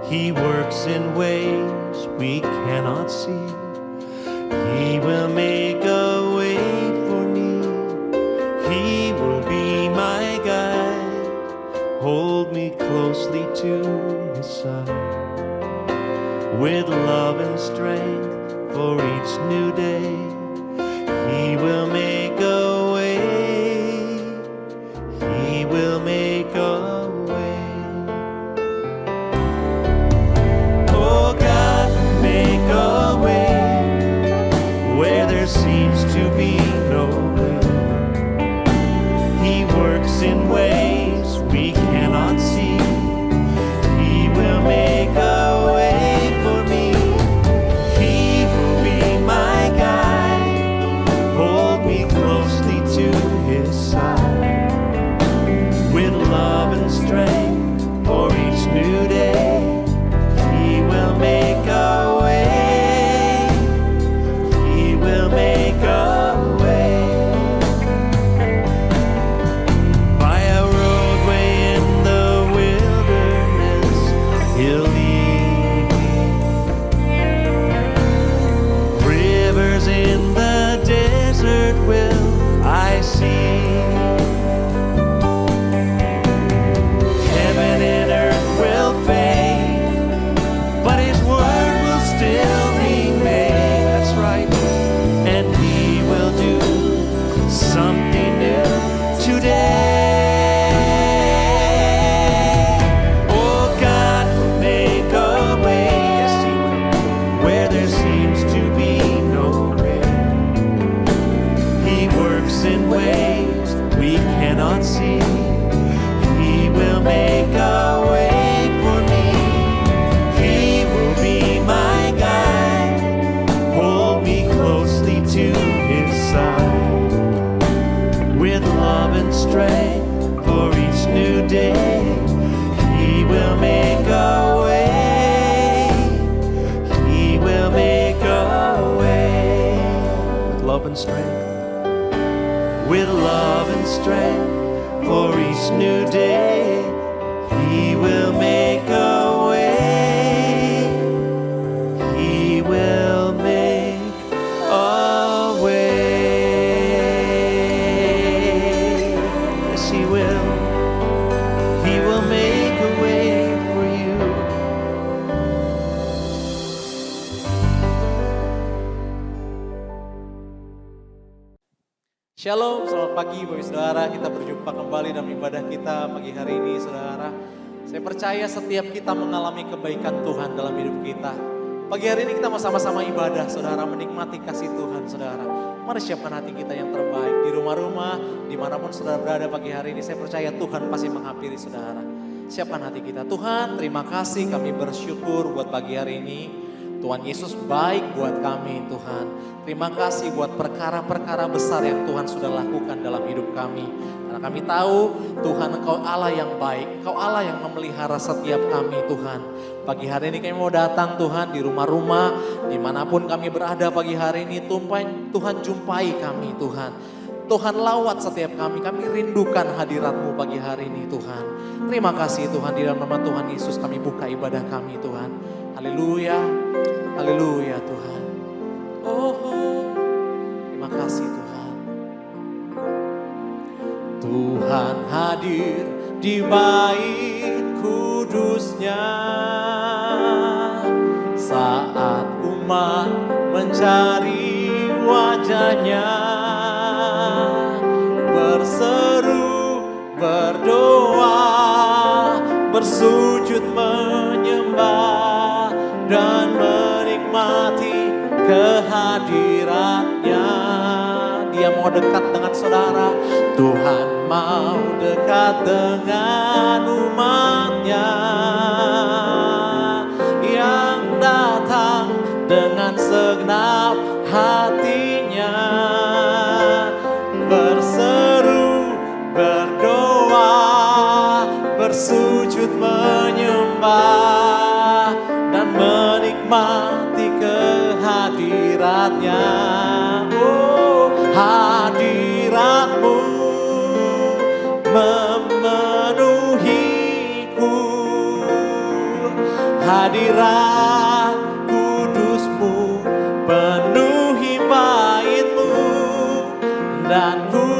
He works in ways we cannot see. He will make a way for me. He will be my guide. Hold me closely to his side. With love and strength for each new day, he will make a way. He will make a way. Oh, God, make a way where there seems to be no way. He works in ways we cannot see. He will make a way for me. He will be my guide. Hold me closely to his side. With love and strength for each new day, he will make a way. He will make a way. By a roadway in the wilderness, he'll lead me. Rivers in the desert will I see. Heaven and earth will fade, but his word will still remain. That's right. And he will do something new today. Oh, God will make a way, yes, he will, where there seems to be no way. He works in ways we cannot see. He will make a way for me. He will be my guide. Hold me closely to his side. With love and strength for each new day, he will make a way. He will make a way. With love and strength. With love and strength for each new day, he will make a way. He will make a way. Yes, he will. He will make a way for you. Shalom, selamat pagi Bapak Saudara. Kita berjumpa kembali dalam ibadah kita pagi hari ini Saudara. Saya percaya setiap kita mengalami kebaikan Tuhan dalam hidup kita. Pagi hari ini kita mau sama-sama ibadah Saudara, menikmati kasih Tuhan Saudara. Mari siapkan hati kita yang terbaik. Di rumah-rumah, dimanapun Saudara berada pagi hari ini, saya percaya Tuhan pasti menghampiri Saudara. Siapkan hati kita. Tuhan, terima kasih, kami bersyukur buat pagi hari ini. Tuhan Yesus baik buat kami Tuhan. Terima kasih buat perkara-perkara besar yang Tuhan sudah lakukan dalam hidup kami. Karena kami tahu Tuhan Engkau Allah yang baik. Engkau Allah yang memelihara setiap kami Tuhan. Pagi hari ini kami mau datang Tuhan di rumah-rumah. Dimanapun kami berada pagi hari ini, Tuhan jumpai kami Tuhan. Tuhan lawat setiap kami rindukan hadirat-Mu pagi hari ini Tuhan. Terima kasih Tuhan, di dalam nama Tuhan Yesus kami buka ibadah kami Tuhan. Haleluya, haleluya Tuhan. Oh, terima kasih Tuhan. Tuhan hadir di bait kudusnya saat umat mencari wajahnya, berseru, berdoa, bersujud menyembah dan menikmati kehadirannya. Dia mau dekat dengan saudara. Tuhan mau dekat dengan umatnya yang datang dengan segenap hatinya, berseru, berdoa, bersujud menyembah dan menikmati kehadiratnya. Oh, hadirat-Mu memenuhiku, hadirat kudus-Mu penuhi bait-Mu, dan ku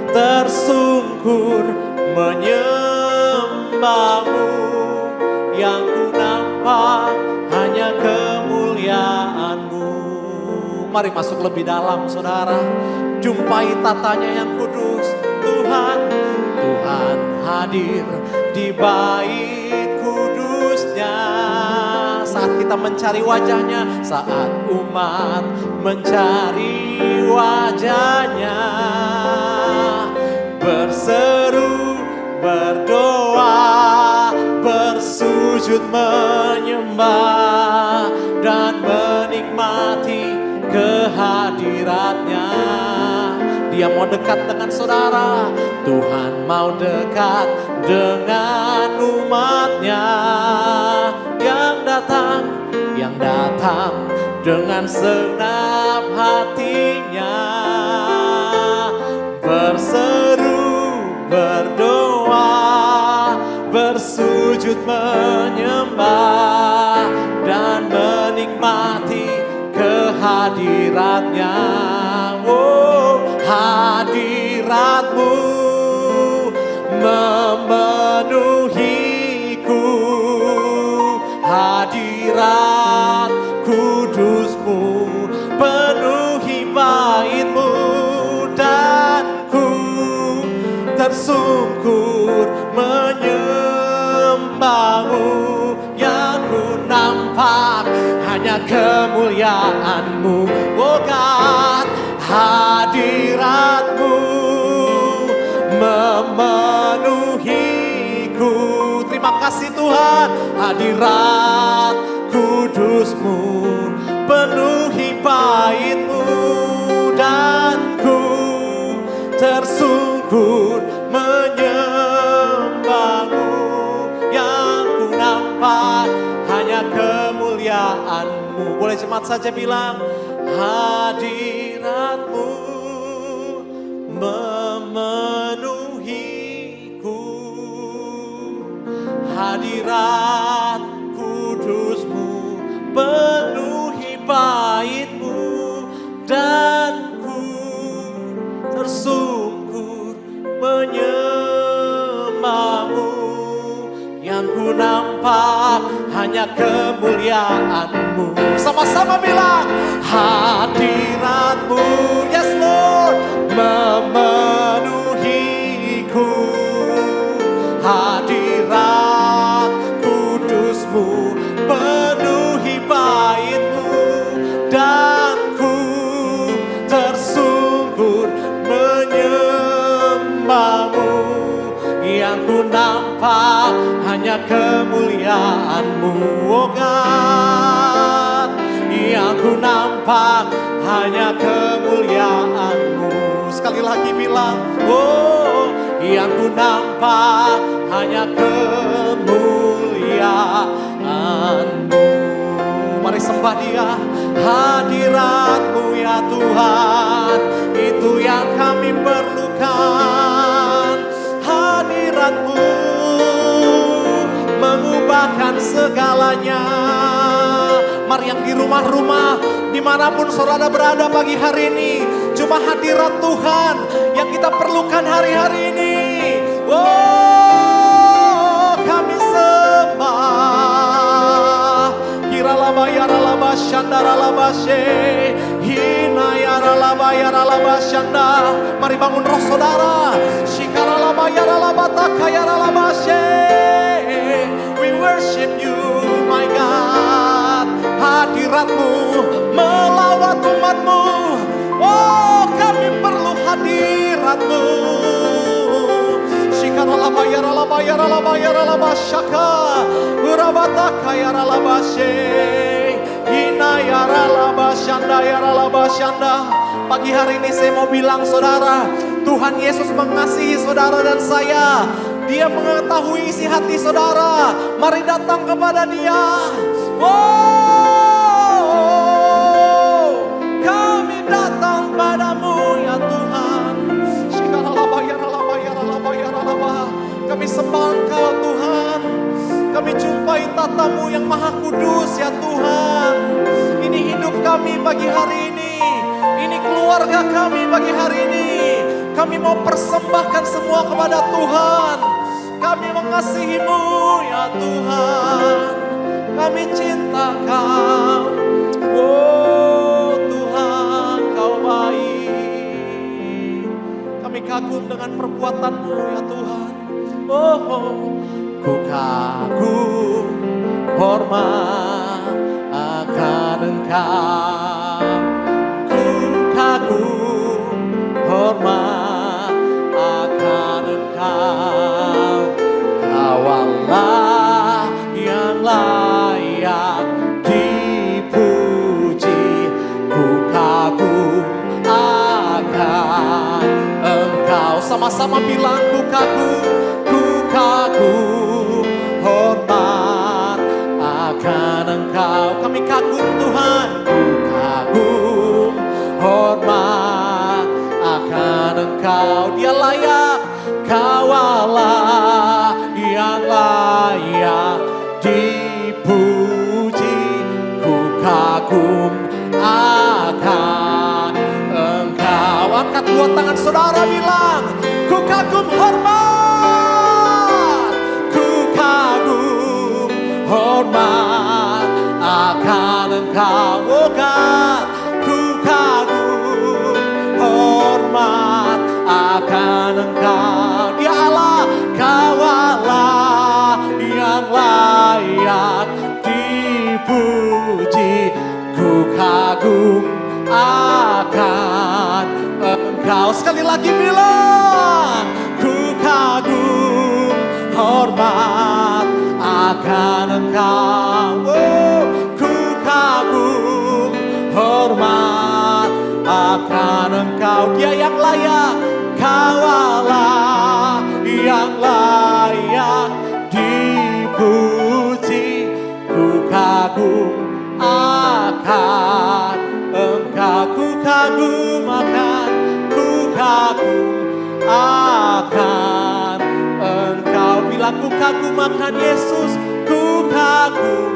tersungkur menyembah-Mu. Yang ku nampak hanya kemuliaan-Mu. Mari masuk lebih dalam saudara, jumpai tatanya yang kudus. Tuhan, Tuhan hadir di bait kudusnya. Saat kita mencari wajahnya, saat umat mencari wajahnya, berseru, berdoa, bersujud menyembah, dan menikmati kehadiratnya. Dia mau dekat dengan saudara. Tuhan mau dekat dengan umatnya yang datang dengan segenap hatinya, berseru, berdoa, bersujud menyembah, dan menikmati kehadiratnya. Oh, hadirat-Mu memenuhiku, hadirat kudus-Mu penuhi bait-Mu, dan ku tersungkur menyembah-Mu. Yang ku nampak hanya kemuliaan-Mu, oh God. Hadirat-Mu memenuhiku. Terima kasih Tuhan. Hadirat kudus-Mu penuhi bait-Mu, dan ku tersungkur menyembah-Mu. Yang ku nampak hanya kemuliaan-Mu. Boleh jemaat saja bilang, hadirat-Mu memenuhiku, hadirat kudus-Mu penuhi bait-Mu, dan ku tersungkur menyembah-Mu. Yang ku nampak hanya kemuliaan-Mu. Sama-sama bilang, hadirat-Mu, yes Lord, memenuhiku, hadirat kudus-Mu penuhi bait-Mu, dan ku tersungkur menyembah-Mu. Yang ku nampak hanya kemuliaan-Mu, oh God. Yang ku nampak hanya kemuliaan-Mu. Sekali lagi bilang, oh, yang ku nampak hanya kemuliaan-Mu. Mari sembah Dia. Hadirat-Mu ya Tuhan, itu yang kami perlukan. Hadirat-Mu mengubahkan segalanya. Mari yang di rumah-rumah, dimanapun saudara berada pagi hari ini, cuma hadirat Tuhan yang kita perlukan hari-hari ini. Oh, kami sembah. Kiralaba yaralaba shandaralaba she, hinayaralaba yaralaba shanda. Mari bangun roh saudara. Shikaralaba yaralaba takayaralaba she. We worship you, my God. Hadirat-Mu melawat umat-Mu. Oh, kami perlu hadirat-Mu. Shikaralaba yaralaba yaralaba yaralaba shaka, urabataka yaralaba she, hina yaralaba shanda yaralaba shanda. Pagi hari ini saya mau bilang saudara, Tuhan Yesus mengasihi saudara dan saya. Dia mengetahui isi hati saudara. Mari datang kepada Dia. Wow, kami datang padamu ya Tuhan. Kami sembah Engkau Tuhan. Kami jumpai tatamu yang maha kudus ya Tuhan. Ini hidup kami pagi hari ini. Ini keluarga kami pagi hari ini. Kami mau persembahkan semua kepada Tuhan. Kami mengasihi-Mu ya Tuhan. Kami cinta Kau. Oh Tuhan, Kau baik. Kami kagum dengan perbuatan-Mu ya Tuhan. Oh, ku kagum hormat akan Engkau. Ku kagum hormat akan Engkau. Kau Allah yang layak dipuji. Ku kagum akan Engkau. Sama-sama bilang ku kagum hormat akan Engkau. Kami kagum Tuhan. Ku kagum hormat akan Engkau. Dia layak. Kau Allah yang layak dipuji. Ku kagum akan Engkau. Angkat dua tangan saudara, bilang ku kagum hormat. Ku kagum hormat akan Engkau. Oh God, ku kagum hormat akan Engkau. Dia Allah, Kau Allah yang layak dipuji. Ku kagum akan Engkau. Sekali lagi bilang, ku kagum hormat akan Engkau. Oh, ku kagum hormat akan Engkau. Dia yang layak. Kau Allah yang layak dipuji. Ku kagum akan Engkau. Ku kagum akan Engkau. Bila ku kagum akan Yesus, ku kagum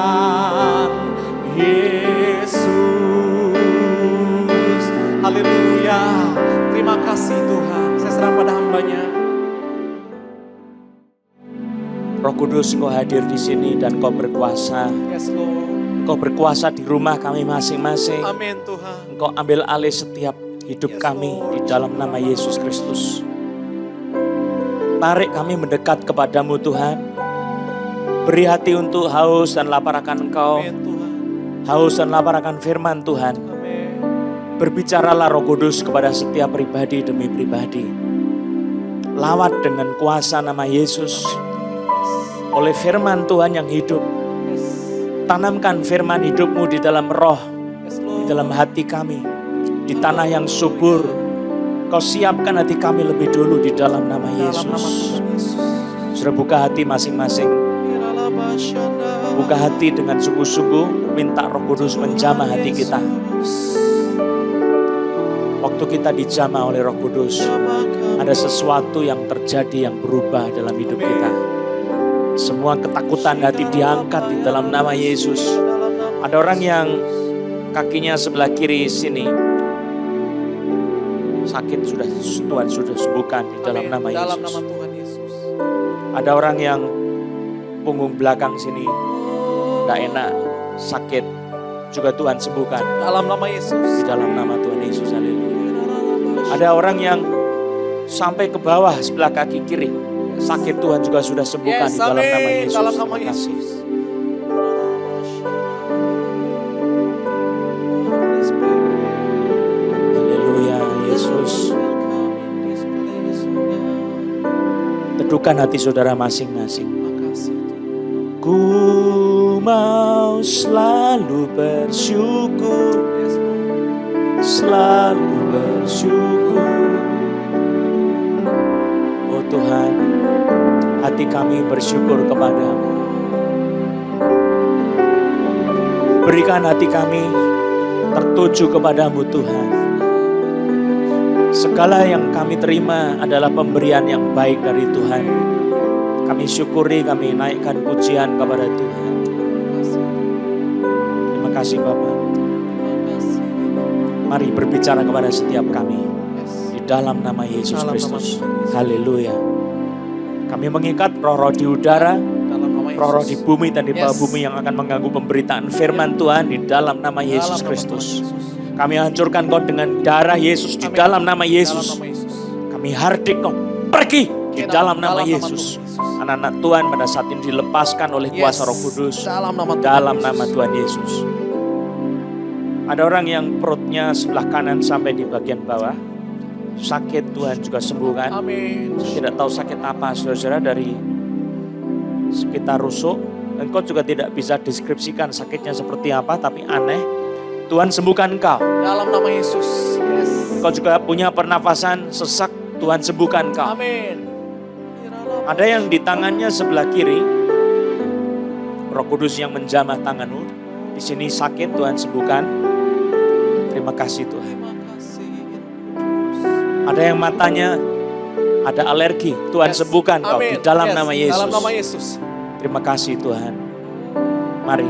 akan Yesus. Haleluya. Terima kasih Tuhan. Saya serah pada hamba-Nya. Roh Kudus, Kau hadir di sini dan Kau berkuasa. Yes Lord. Kau berkuasa di rumah kami masing-masing. Amin Tuhan. Engkau ambil alih setiap hidup Yes, kami Lord. di dalam nama Yesus Kristus. Tarik kami mendekat kepadamu Tuhan. Beri hati untuk haus dan lapar akan Engkau. Amin Tuhan. Haus dan lapar akan firman Tuhan. Amin. Berbicaralah Roh Kudus kepada setiap pribadi demi pribadi. Lawat dengan kuasa nama Yesus. Oleh firman Tuhan yang hidup. Yes. Tanamkan firman hidup-Mu di dalam roh, Yes di Lord. dalam hati kami. Di tanah yang subur, Kau siapkan hati kami lebih dulu di dalam nama Dalam nama Yesus. Tuhan Yesus. Sudah buka hati masing-masing. Buka hati dengan sungguh-sungguh, minta Roh Kudus menjamah hati kita. Waktu kita dijamah oleh Roh Kudus, ada sesuatu yang terjadi yang berubah dalam hidup kita. Semua ketakutan hati diangkat di dalam nama Yesus. Ada orang yang kakinya sebelah kiri sini sakit, Tuhan sudah sembuhkan di dalam nama Yesus. Dalam nama Tuhan Yesus. Ada orang yang punggung belakang sini tidak enak, sakit, juga Tuhan sembuhkan Dalam nama Yesus. di dalam nama Tuhan Yesus. Haleluya. Ada orang yang sampai ke bawah sebelah kaki kiri, sakit, Tuhan juga sudah sembuhkan di dalam nama amin. Yesus. Dalam nama Terima kasih. Yesus. Haleluya, Yesus. Teduhkan hati saudara masing-masing. Ku mau selalu bersyukur, selalu bersyukur. Oh Tuhan, hati kami bersyukur kepadamu. Berikan hati kami tertuju kepadamu Tuhan. Segala yang kami terima adalah pemberian yang baik dari Tuhan. Kami syukuri, kami naikkan pujian kepada Tuhan. Terima kasih Bapa. Mari berbicara kepada setiap kami. Di dalam nama Yesus Kristus. Haleluya. Kami mengikat roh-roh di udara, roh-roh di bumi dan di bawah bumi yang akan mengganggu pemberitaan firman Tuhan di dalam nama Yesus Kristus. Kami hancurkan kau dengan darah Yesus di dalam nama Yesus. Kami hardik kau pergi di dalam nama Yesus. Anak-anak Tuhan pada saat ini dilepaskan oleh kuasa Roh Kudus dalam nama Tuhan Yesus. Ada orang yang perutnya sebelah kanan sampai di bagian bawah. Sakit, Tuhan juga sembuhkan. Amin. Saya tidak tahu sakit apa saudara-saudara, dari sekitar rusuk. Engkau juga tidak bisa deskripsikan sakitnya seperti apa, tapi aneh. Tuhan sembuhkan engkau. Dalam nama Yesus. Yes. Engkau juga punya pernafasan sesak, Tuhan sembuhkan engkau. Amin. Ada yang di tangannya sebelah kiri, Roh Kudus yang menjamah tanganmu. Di sini sakit, Tuhan sembuhkan. Terima kasih Tuhan. Ada yang matanya ada alergi, Tuhan sembuhkan kau di dalam nama Yesus. Dalam nama Yesus. Terima kasih Tuhan. Mari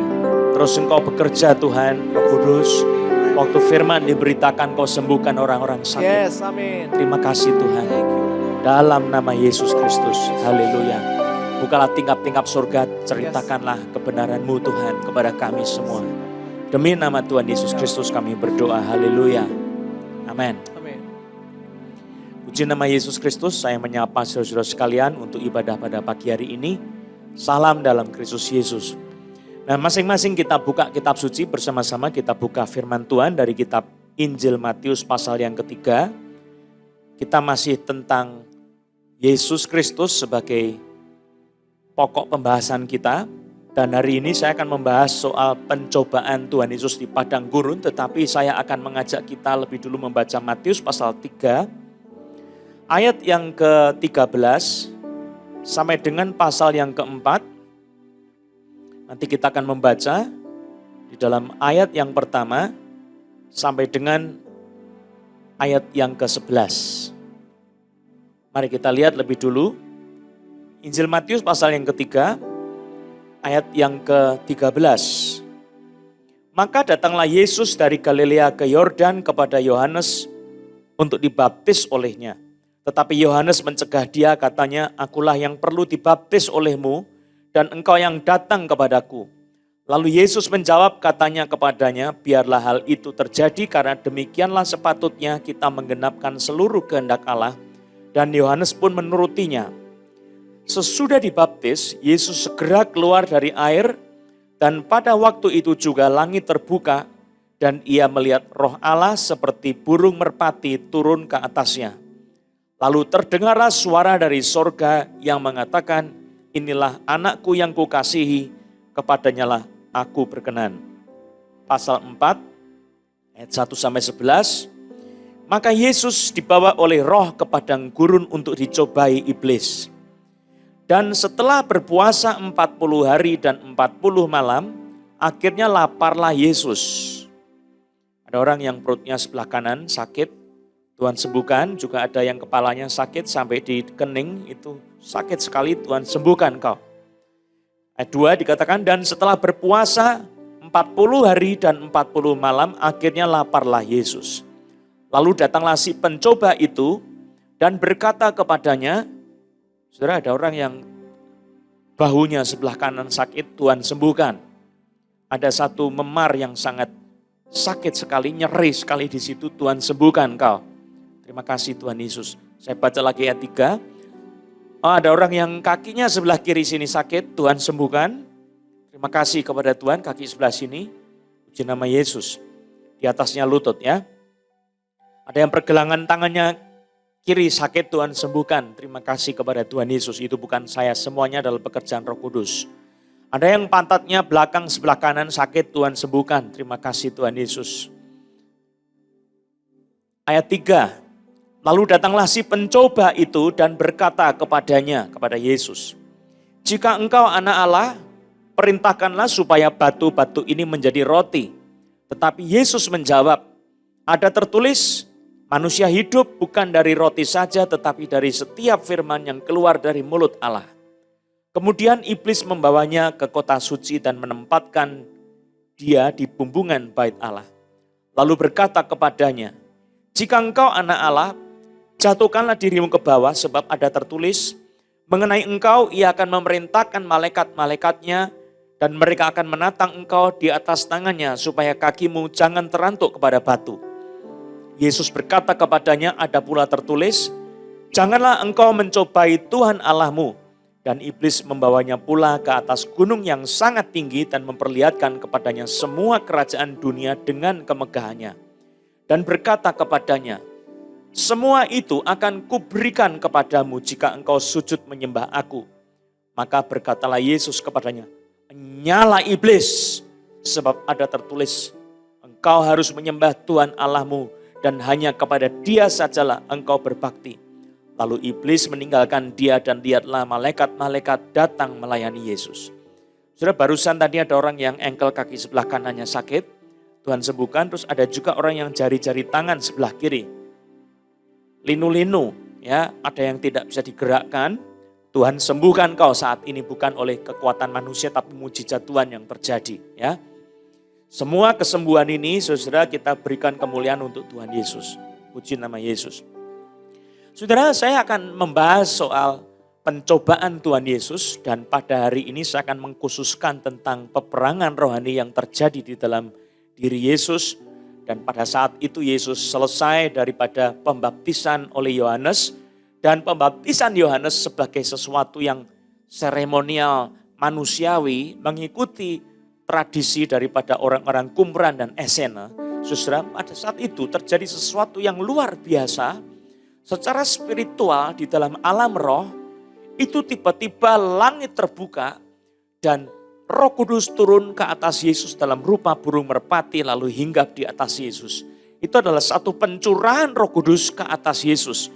terus engkau bekerja Tuhan, Roh Kudus. Waktu firman diberitakan kau sembuhkan orang-orang sakit. Yes, amin. Terima kasih Tuhan. Dalam nama Yesus Kristus. Haleluya. Bukalah tingkap-tingkap surga, ceritakanlah kebenaran-Mu Tuhan kepada kami semua. Demi nama Tuhan Yesus Kristus kami berdoa. Haleluya. Amin. Puji nama Yesus Kristus, saya menyapa saudara-saudara sekalian untuk ibadah pada pagi hari ini. Salam dalam Kristus Yesus. Nah, masing-masing kita buka kitab suci bersama-sama, kita buka firman Tuhan dari kitab Injil Matius pasal yang ketiga. Kita masih tentang Yesus Kristus sebagai pokok pembahasan kita. Dan hari ini saya akan membahas soal pencobaan Tuhan Yesus di padang gurun, tetapi saya akan mengajak kita lebih dulu membaca Matius pasal 3. Ayat yang ke-13 sampai dengan pasal yang ke-4. Nanti kita akan membaca di dalam ayat yang pertama sampai dengan ayat yang ke-11. Mari kita lihat lebih dulu. Injil Matius pasal yang ketiga, ayat yang ke-13. Maka datanglah Yesus dari Galilea ke Yordan kepada Yohanes untuk dibaptis olehnya. Tetapi Yohanes mencegah dia, katanya, akulah yang perlu dibaptis olehmu dan engkau yang datang kepadaku. Lalu Yesus menjawab, katanya kepadanya, biarlah hal itu terjadi karena demikianlah sepatutnya kita menggenapkan seluruh kehendak Allah. Dan Yohanes pun menurutinya. Sesudah dibaptis, Yesus segera keluar dari air dan pada waktu itu juga langit terbuka dan ia melihat Roh Allah seperti burung merpati turun ke atasnya. Lalu terdengarlah suara dari sorga yang mengatakan, inilah anakku yang kukasihi, kepadanyalah aku berkenan. Pasal 4, ayat 1-11. Maka Yesus dibawa oleh Roh ke padang gurun untuk dicobai iblis. Dan setelah berpuasa 40 hari dan 40 malam, akhirnya laparlah Yesus. Ada orang yang perutnya sebelah kanan sakit, Tuhan sembuhkan. Juga ada yang kepalanya sakit sampai di kening, itu sakit sekali, Tuhan sembuhkan kau. Ayat 2 dikatakan, dan setelah berpuasa 40 hari dan 40 malam, akhirnya laparlah Yesus. Lalu datanglah si pencoba itu dan berkata kepadanya, saudara, ada orang yang bahunya sebelah kanan sakit, Tuhan sembuhkan. Ada satu memar yang sangat sakit sekali, nyeri sekali di situ, Tuhan sembuhkan kau. Terima kasih Tuhan Yesus. Saya baca lagi ayat 3. Oh, ada orang yang kakinya sebelah kiri sini sakit, Tuhan sembuhkan. Terima kasih kepada Tuhan, kaki sebelah sini. Puji nama Yesus. Di atasnya lutut ya. Ada yang pergelangan tangannya kiri sakit, Tuhan sembuhkan. Terima kasih kepada Tuhan Yesus. Itu bukan saya, semuanya adalah pekerjaan Roh Kudus. Ada yang pantatnya belakang sebelah kanan sakit, Tuhan sembuhkan. Terima kasih Tuhan Yesus. Ayat 3. Lalu datanglah si pencoba itu dan berkata kepadanya, kepada Yesus, jika engkau anak Allah, perintahkanlah supaya batu-batu ini menjadi roti. Tetapi Yesus menjawab, ada tertulis, manusia hidup bukan dari roti saja, tetapi dari setiap firman yang keluar dari mulut Allah. Kemudian iblis membawanya ke kota suci dan menempatkan dia di bumbungan bait Allah. Lalu berkata kepadanya, "Jika engkau anak Allah, jatuhkanlah dirimu ke bawah, sebab ada tertulis, mengenai engkau ia akan memerintahkan malaikat-malaikatnya, dan mereka akan menatang engkau di atas tangannya, supaya kakimu jangan terantuk kepada batu." Yesus berkata kepadanya, "Ada pula tertulis, janganlah engkau mencobai Tuhan Allahmu." Dan iblis membawanya pula ke atas gunung yang sangat tinggi dan memperlihatkan kepadanya semua kerajaan dunia dengan kemegahannya. Dan berkata kepadanya, "Semua itu akan kuberikan kepadamu jika engkau sujud menyembah aku." Maka berkatalah Yesus kepadanya, "Nyala iblis, sebab ada tertulis, engkau harus menyembah Tuhan Allahmu dan hanya kepada Dia sajalah engkau berbakti." Lalu iblis meninggalkan dia dan lihatlah malaikat-malaikat datang melayani Yesus. Saudara, barusan tadi ada orang yang engkel kaki sebelah kanannya sakit, Tuhan sembuhkan. Terus ada juga orang yang jari-jari tangan sebelah kiri, linu-linu, ya, ada yang tidak bisa digerakkan. Tuhan sembuhkan kau saat ini bukan oleh kekuatan manusia tapi mujizat Tuhan yang terjadi, ya. Semua kesembuhan ini, saudara, kita berikan kemuliaan untuk Tuhan Yesus. Puji nama Yesus. Saudara, saya akan membahas soal pencobaan Tuhan Yesus, dan pada hari ini saya akan mengkhususkan tentang peperangan rohani yang terjadi di dalam diri Yesus. Dan pada saat itu Yesus selesai daripada pembaptisan oleh Yohanes, dan pembaptisan Yohanes sebagai sesuatu yang seremonial manusiawi mengikuti tradisi daripada orang-orang Qumran dan Esene. Saudara, pada saat itu terjadi sesuatu yang luar biasa. Secara spiritual di dalam alam roh, itu tiba-tiba langit terbuka dan Roh Kudus turun ke atas Yesus dalam rupa burung merpati lalu hinggap di atas Yesus. Itu adalah satu pencurahan Roh Kudus ke atas Yesus,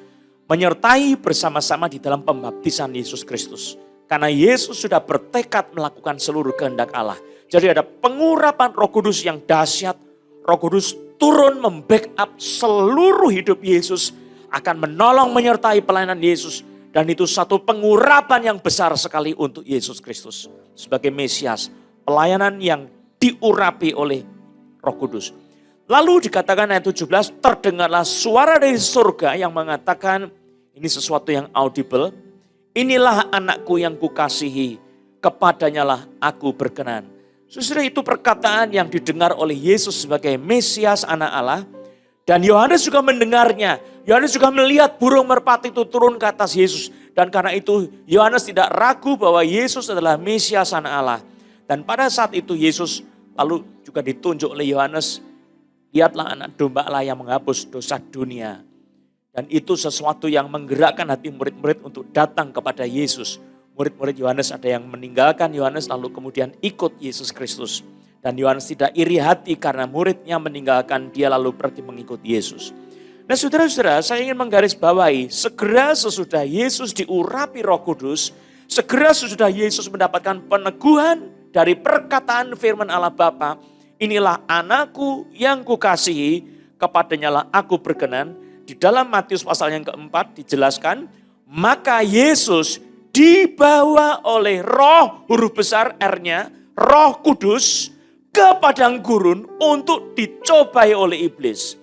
menyertai bersama-sama di dalam pembaptisan Yesus Kristus. Karena Yesus sudah bertekad melakukan seluruh kehendak Allah. Jadi ada pengurapan Roh Kudus yang dahsyat. Roh Kudus turun membackup seluruh hidup Yesus, akan menolong menyertai pelayanan Yesus. Dan itu satu pengurapan yang besar sekali untuk Yesus Kristus sebagai Mesias. Pelayanan yang diurapi oleh Roh Kudus. Lalu dikatakan ayat 17, terdengarlah suara dari surga yang mengatakan, ini sesuatu yang audible, "Inilah anakku yang kukasihi, kepadanya lah aku berkenan." Saudara, itu perkataan yang didengar oleh Yesus sebagai Mesias anak Allah. Dan Yohanes juga mendengarnya. Yohanes juga melihat burung merpati itu turun ke atas Yesus. Dan karena itu Yohanes tidak ragu bahwa Yesus adalah Mesias anak Allah. Dan pada saat itu Yesus lalu juga ditunjuk oleh Yohanes. Lihatlah anak domba Allah yang menghapus dosa dunia. Dan itu sesuatu yang menggerakkan hati murid-murid untuk datang kepada Yesus. Murid-murid Yohanes ada yang meninggalkan Yohanes lalu kemudian ikut Yesus Kristus. Dan Yohanes tidak iri hati karena muridnya meninggalkan dia lalu pergi mengikut Yesus. Nah saudara-saudara, saya ingin menggarisbawahi, segera sesudah Yesus diurapi Roh Kudus, segera sesudah Yesus mendapatkan peneguhan dari perkataan firman Allah Bapa, "Inilah anakku yang kukasihi, kepadanya lah aku berkenan." Di dalam Matius pasal yang keempat dijelaskan, maka Yesus dibawa oleh Roh, huruf besar R-nya, Roh Kudus, ke padang gurun untuk dicobai oleh iblis.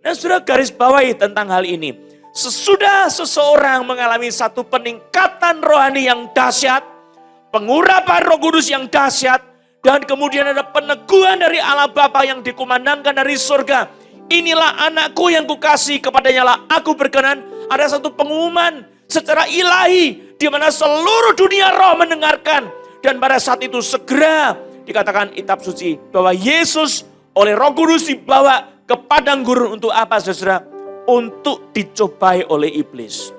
Nah, sudah garis bawahi tentang hal ini. Sesudah seseorang mengalami satu peningkatan rohani yang dahsyat, pengurapan Roh Kudus yang dahsyat, dan kemudian ada peneguhan dari Allah Bapa yang dikumandangkan dari surga. "Inilah anakku yang kukasihi, kepadanya lah aku berkenan." Ada satu pengumuman secara ilahi di mana seluruh dunia roh mendengarkan. Dan pada saat itu segera dikatakan kitab suci bahwa Yesus oleh Roh Kudus dibawa ke padang gurun untuk apa, saudara? Untuk dicobai oleh iblis.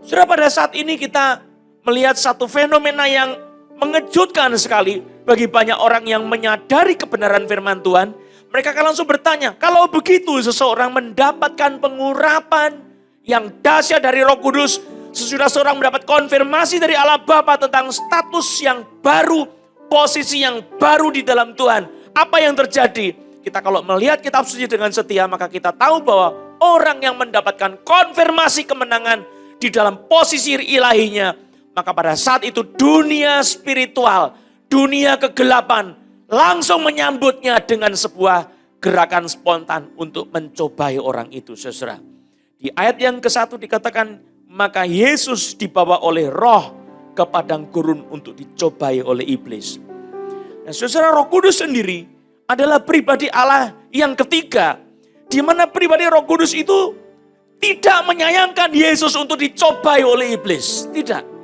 Saudara, pada saat ini kita melihat satu fenomena yang mengejutkan sekali bagi banyak orang yang menyadari kebenaran firman Tuhan. Mereka akan langsung bertanya, kalau begitu seseorang mendapatkan pengurapan yang dahsyat dari Roh Kudus, sesudah seorang mendapat konfirmasi dari Allah Bapa tentang status yang baru, posisi yang baru di dalam Tuhan. Apa yang terjadi? Kita kalau melihat kitab suci dengan setia, maka kita tahu bahwa orang yang mendapatkan konfirmasi kemenangan di dalam posisi ilahinya, Maka pada saat itu dunia spiritual, dunia kegelapan langsung menyambutnya dengan sebuah gerakan spontan untuk mencobai orang itu, saudara. Di ayat yang ke-1 dikatakan, maka Yesus dibawa oleh roh ke padang gurun untuk dicobai oleh iblis. Nah, saudara, Roh Kudus sendiri adalah pribadi Allah yang ketiga, di mana pribadi Roh Kudus itu tidak menyayangkan Yesus untuk dicobai oleh iblis. Tidak.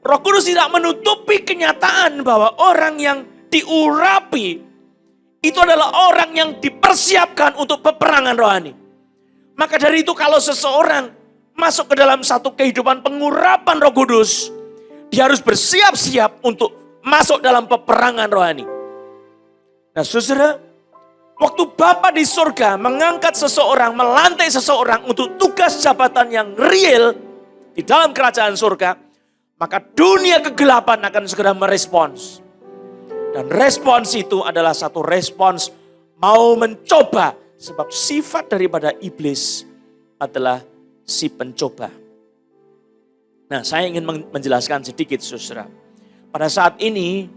Roh Kudus tidak menutupi kenyataan bahwa orang yang diurapi itu adalah orang yang dipersiapkan untuk peperangan rohani. Maka dari itu kalau seseorang masuk ke dalam satu kehidupan pengurapan Roh Kudus, dia harus bersiap-siap untuk masuk dalam peperangan rohani. Nah, saudara, waktu Bapa di surga mengangkat seseorang, melantik seseorang untuk tugas jabatan yang real di dalam kerajaan surga, maka dunia kegelapan akan segera merespons. Dan respons itu adalah satu respons mau mencoba, sebab sifat daripada iblis adalah si pencoba. Nah, saya ingin menjelaskan sedikit, saudara. Pada saat ini,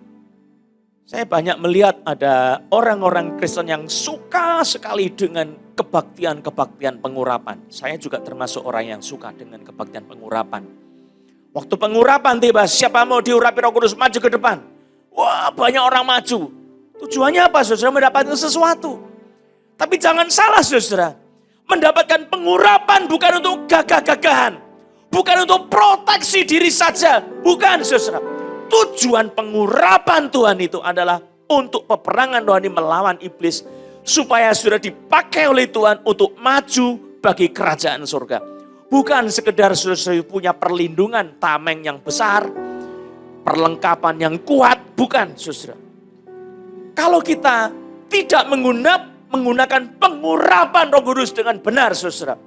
saya banyak melihat ada orang-orang Kristen yang suka sekali dengan kebaktian-kebaktian pengurapan. Saya juga termasuk orang yang suka dengan kebaktian pengurapan. Waktu pengurapan tiba, siapa mau diurapi Roh Kudus, maju ke depan. Wah, banyak orang maju. Tujuannya apa, saudara? Mendapatkan sesuatu. Tapi jangan salah, saudara. Mendapatkan pengurapan bukan untuk gagah-gagahan. Bukan untuk proteksi diri saja. Bukan, saudara. Tujuan pengurapan Tuhan itu adalah untuk peperangan rohani melawan iblis. Supaya saudara dipakai oleh Tuhan untuk maju bagi kerajaan surga. Bukan sekedar saudara punya perlindungan tameng yang besar, perlengkapan yang kuat, bukan, saudara. Kalau kita tidak menggunakan pengurapan Roh Kudus dengan benar, saudara,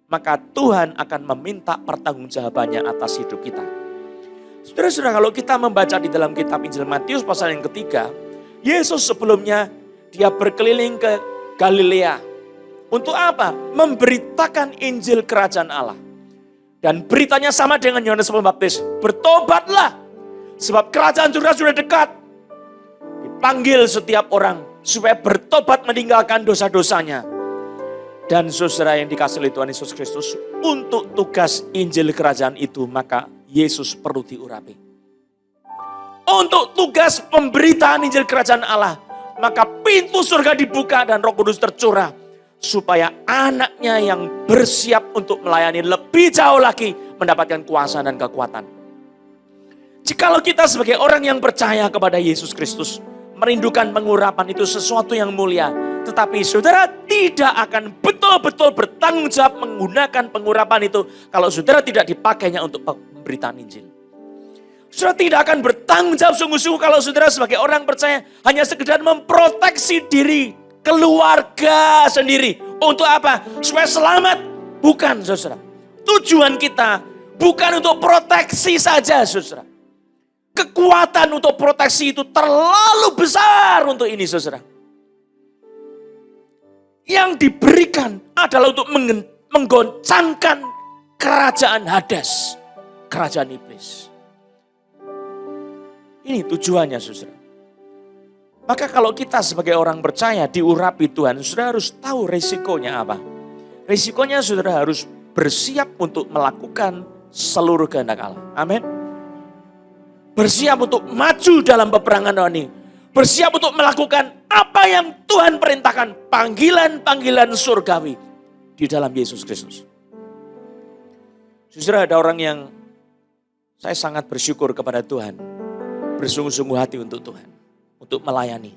maka Tuhan akan meminta pertanggungjawabannya atas hidup kita. Saudara-saudara, kalau kita membaca di dalam kitab Injil Matius pasal yang ketiga, Yesus sebelumnya dia berkeliling ke Galilea. Untuk apa? Memberitakan Injil Kerajaan Allah. Dan beritanya sama dengan Yohanes Pembaptis. Bertobatlah, sebab kerajaan surga sudah dekat. Dipanggil setiap orang supaya bertobat meninggalkan dosa-dosanya. Dan saudara yang dikasihi oleh Tuhan Yesus Kristus, untuk tugas Injil Kerajaan itu maka Yesus perlu diurapi. Untuk tugas pemberitaan Injil Kerajaan Allah, maka pintu surga dibuka dan Roh Kudus tercurah. Supaya anaknya yang bersiap untuk melayani lebih jauh lagi mendapatkan kuasa dan kekuatan. Jikalau kita sebagai orang yang percaya kepada Yesus Kristus, merindukan pengurapan itu sesuatu yang mulia. Tetapi saudara tidak akan betul-betul bertanggung jawab menggunakan pengurapan itu kalau saudara tidak dipakainya untuk pemberitaan Injil. Saudara tidak akan bertanggung jawab sungguh-sungguh kalau saudara sebagai orang percaya hanya sekedar memproteksi diri, keluarga sendiri. Untuk apa? Supaya selamat. Bukan, saudara. Tujuan kita bukan untuk proteksi saja, saudara. Kekuatan untuk proteksi itu terlalu besar untuk ini, saudara. Yang diberikan adalah untuk menggoncangkan kerajaan Hades, kerajaan iblis. Ini tujuannya, saudara. Maka kalau kita sebagai orang percaya diurapi Tuhan, saudara harus tahu resikonya apa. Resikonya saudara harus bersiap untuk melakukan seluruh kehendak Allah. Amin. Bersiap untuk maju dalam peperangan rohani. Bersiap untuk melakukan apa yang Tuhan perintahkan. Panggilan-panggilan surgawi di dalam Yesus Kristus. Saudara, ada orang yang saya sangat bersyukur kepada Tuhan. Bersungguh-sungguh hati untuk Tuhan. Untuk melayani.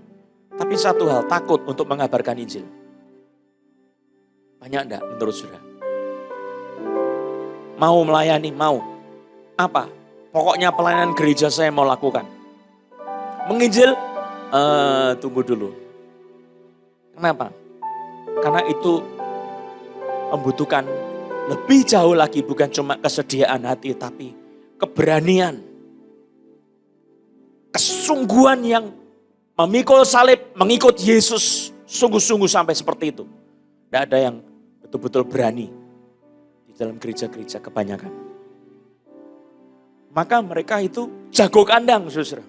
Tapi satu hal, takut untuk mengabarkan Injil. Banyak enggak menurut saudara? Mau melayani, mau. Apa? Pokoknya pelayanan gereja saya mau lakukan. Menginjil, tunggu dulu. Kenapa? Karena itu membutuhkan lebih jauh lagi, bukan cuma kesediaan hati, tapi keberanian. Kesungguhan yang memikul salib, mengikut Yesus sungguh-sungguh sampai seperti itu. Tidak ada yang betul-betul berani di dalam gereja-gereja kebanyakan. Maka mereka itu jago kandang, saudara.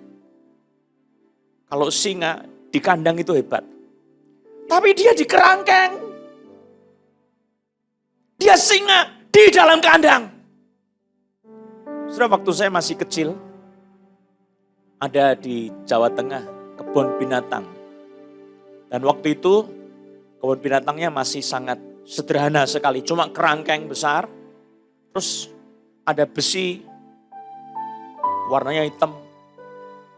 Kalau singa di kandang itu hebat. Tapi dia di kerangkeng. Dia singa di dalam kandang. Saudara, waktu saya masih kecil, ada di Jawa Tengah kebun binatang. Dan waktu itu kebun binatangnya masih sangat sederhana sekali. Cuma kerangkeng besar, terus ada besi, warnanya hitam,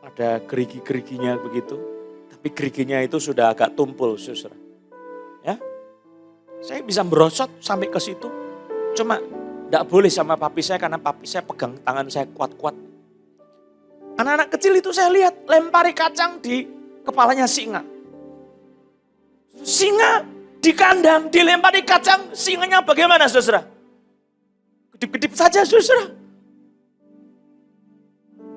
ada gerigi-geriginya begitu. Tapi geriginya itu sudah agak tumpul, saudara. Ya, saya bisa merosot sampai ke situ. Cuma tidak boleh sama papi saya karena papi saya pegang tangan saya kuat-kuat. Anak-anak kecil itu saya lihat lempari kacang di kepalanya singa. Singa di kandang dilempari kacang, singanya bagaimana, saudara? Kedip-kedip saja, saudara.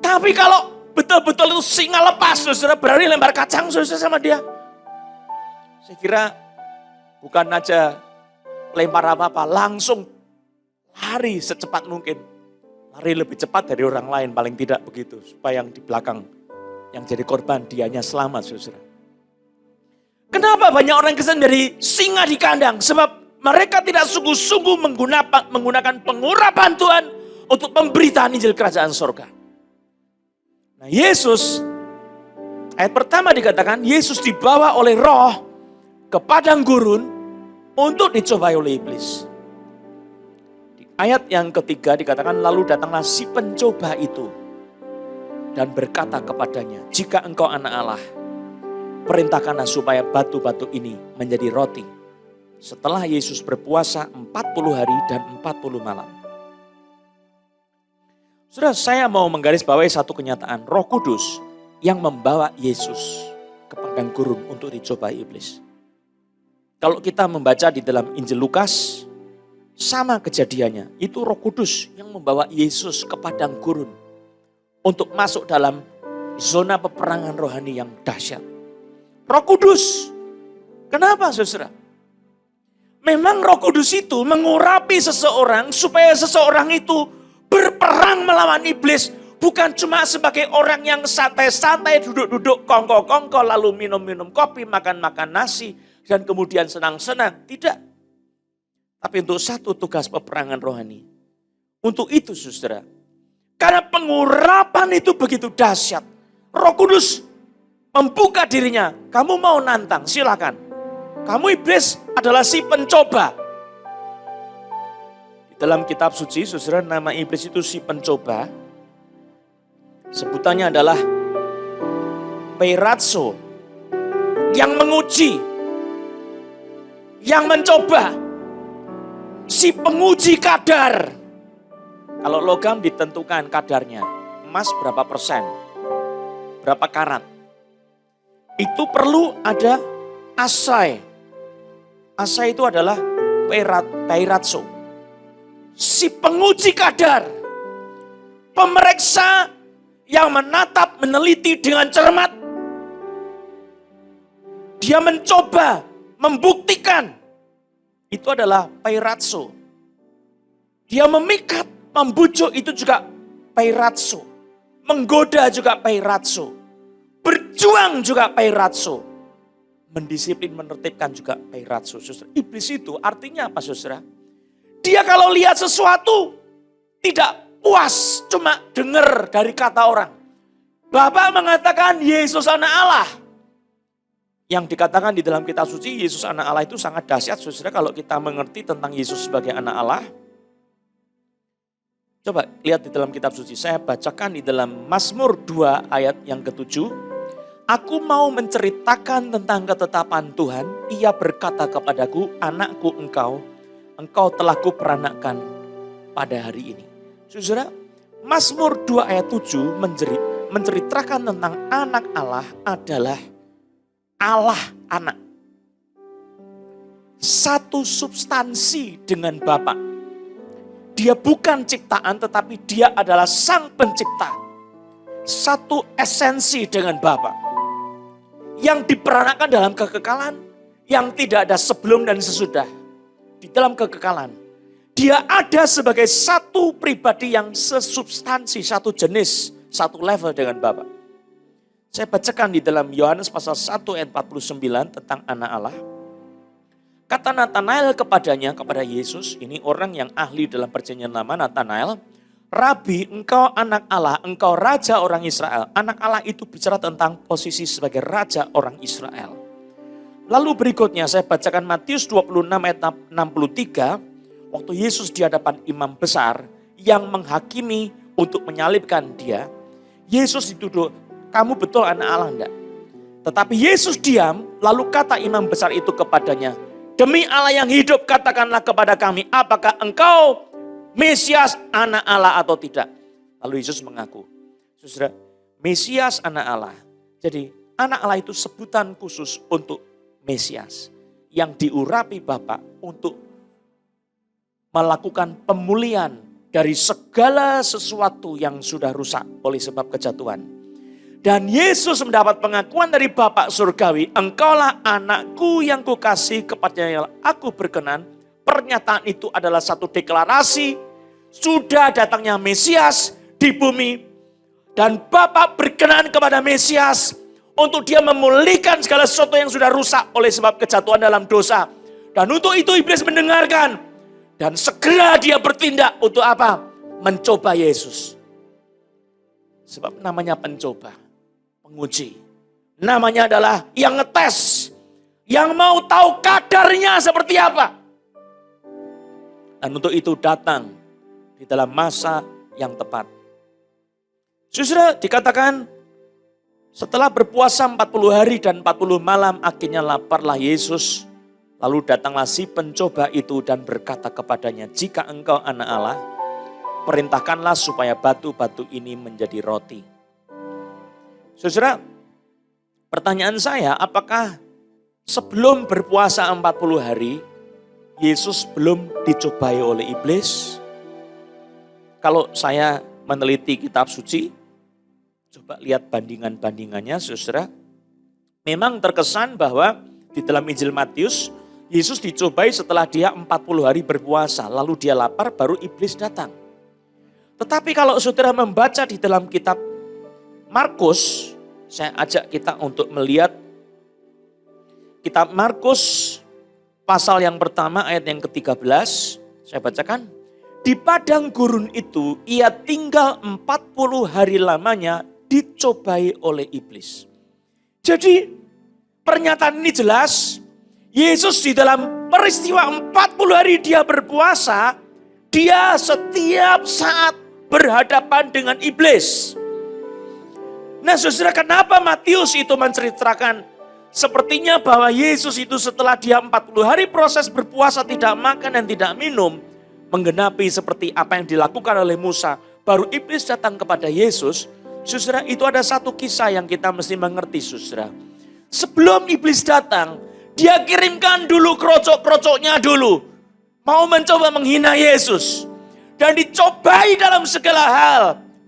Tapi kalau betul-betul itu singa lepas, saudara, berani lempar kacang, saudara, sama dia. Saya kira bukan aja lempar apa-apa, langsung lari secepat mungkin. Lari lebih cepat dari orang lain, paling tidak begitu. Supaya yang di belakang, yang jadi korban, dianya selamat, saudara. Kenapa banyak orang kesan dari singa di kandang? Sebab mereka tidak sungguh-sungguh menggunakan pengurapan Tuhan untuk pemberitaan Injil Kerajaan Sorga. Nah, Yesus, ayat pertama dikatakan, Yesus dibawa oleh Roh ke padang gurun untuk dicobai oleh iblis. Di ayat yang ketiga dikatakan, lalu datanglah si pencoba itu dan berkata kepadanya, jika engkau anak Allah, perintahkanlah supaya batu-batu ini menjadi roti. Setelah Yesus berpuasa 40 hari dan 40 malam. Saudara, saya mau menggarisbawahi satu kenyataan. Roh Kudus yang membawa Yesus ke padang gurun untuk dicobai iblis. Kalau kita membaca di dalam Injil Lukas, sama kejadiannya. Itu Roh Kudus yang membawa Yesus ke padang gurun untuk masuk dalam zona peperangan rohani yang dahsyat. Roh Kudus. Kenapa, saudara? Memang Roh Kudus itu mengurapi seseorang supaya seseorang itu berperang melawan iblis. Bukan cuma sebagai orang yang santai-santai, duduk-duduk, kongko-kongko, lalu minum-minum kopi, makan-makan nasi, dan kemudian senang-senang. Tidak. Tapi untuk satu tugas peperangan rohani. Untuk itu, saudara. Karena pengurapan itu begitu dahsyat. Roh Kudus membuka dirinya. Kamu mau nantang, silakan. Kamu iblis adalah si pencoba. Di dalam kitab suci, saudara, nama iblis itu si pencoba. Sebutannya adalah Peiratso. Yang menguji. Yang mencoba. Si penguji kadar. Kalau logam ditentukan kadarnya. Emas berapa persen? Berapa karat? Itu perlu ada asai. Asai itu adalah Peiratso. Si penguji kadar. Pemeriksa yang menatap, meneliti dengan cermat. Dia mencoba, membuktikan. Itu adalah Peiratso. Dia memikat, membujuk, itu juga Peiratso. Menggoda juga Peiratso. Berjuang juga Peiratso. Mendisiplin, menertibkan juga Peiratso. Iblis itu artinya apa, saudara? Dia kalau lihat sesuatu tidak puas cuma dengar dari kata orang. Bapak mengatakan Yesus anak Allah. Yang dikatakan di dalam kitab suci Yesus anak Allah itu sangat dahsyat, saudara, kalau kita mengerti tentang Yesus sebagai anak Allah. Coba lihat di dalam kitab suci. Saya bacakan di dalam Mazmur 2 ayat yang ke-7. Aku mau menceritakan tentang ketetapan Tuhan. Ia berkata kepadaku, anakku engkau telah kuperanakkan pada hari ini. Saudara, Mazmur 2 ayat 7 menceritakan tentang anak Allah adalah Allah anak. Satu substansi dengan Bapa. Dia bukan ciptaan tetapi dia adalah sang pencipta. Satu esensi dengan Bapa. Yang diperanakkan dalam kekekalan, yang tidak ada sebelum dan sesudah. Di dalam kekekalan. Dia ada sebagai satu pribadi yang sesubstansi, satu jenis, satu level dengan Bapa. Saya bacakan di dalam Yohanes pasal 1 ayat 49 tentang anak Allah. Kata Natanael kepadanya, kepada Yesus, ini orang yang ahli dalam perjanjian lama, Natanael, Rabi, engkau anak Allah, engkau raja orang Israel. Anak Allah itu bicara tentang posisi sebagai raja orang Israel. Lalu berikutnya saya bacakan Matius 26 ayat 63, waktu Yesus di hadapan imam besar yang menghakimi untuk menyalibkan dia. Yesus dituduh, kamu betul anak Allah enggak? Tetapi Yesus diam, lalu kata imam besar itu kepadanya, demi Allah yang hidup katakanlah kepada kami, apakah engkau Mesias anak Allah atau tidak? Lalu Yesus mengaku, saudara, Mesias anak Allah. Jadi anak Allah itu sebutan khusus untuk Mesias yang diurapi Bapa untuk melakukan pemulihan dari segala sesuatu yang sudah rusak oleh sebab kejatuhan. Dan Yesus mendapat pengakuan dari Bapa surgawi, engkaulah anakku yang kukasihi, kepadanya aku berkenan. Pernyataan itu adalah satu deklarasi, sudah datangnya Mesias di bumi. Dan Bapa berkenan kepada Mesias untuk dia memulihkan segala sesuatu yang sudah rusak oleh sebab kejatuhan dalam dosa. Dan untuk itu iblis mendengarkan. Dan segera dia bertindak untuk apa? Mencoba Yesus. Sebab namanya pencoba, penguji. Namanya adalah yang ngetes. Yang mau tahu kadarnya seperti apa. Dan untuk itu datang di dalam masa yang tepat. Saudara, dikatakan setelah berpuasa 40 hari dan 40 malam akhirnya laparlah Yesus. Lalu datanglah si pencoba itu dan berkata kepadanya, jika engkau anak Allah, perintahkanlah supaya batu-batu ini menjadi roti. Saudara, pertanyaan saya, apakah sebelum berpuasa 40 hari, Yesus belum dicobai oleh iblis? Kalau saya meneliti kitab suci, coba lihat bandingan-bandingannya, saudara. Memang terkesan bahwa di dalam Injil Matius, Yesus dicobai setelah dia 40 hari berpuasa, lalu dia lapar, baru iblis datang. Tetapi kalau saudara membaca di dalam kitab Markus, saya ajak kita untuk melihat kitab Markus pasal yang pertama ayat yang ke-13, saya bacakan. Di padang gurun itu ia tinggal 40 hari lamanya dicobai oleh iblis. Jadi pernyataan ini jelas, Yesus di dalam peristiwa 40 hari dia berpuasa, dia setiap saat berhadapan dengan iblis. Nah saudara, kenapa Matius itu menceritakan sepertinya bahwa Yesus itu setelah dia 40 hari proses berpuasa tidak makan dan tidak minum, menggenapi seperti apa yang dilakukan oleh Musa, baru iblis datang kepada Yesus. Saudara, itu ada satu kisah yang kita mesti mengerti, saudara. Sebelum iblis datang, dia kirimkan dulu krocok-krocoknya dulu. Mau mencoba menghina Yesus. Dan dicobai dalam segala hal.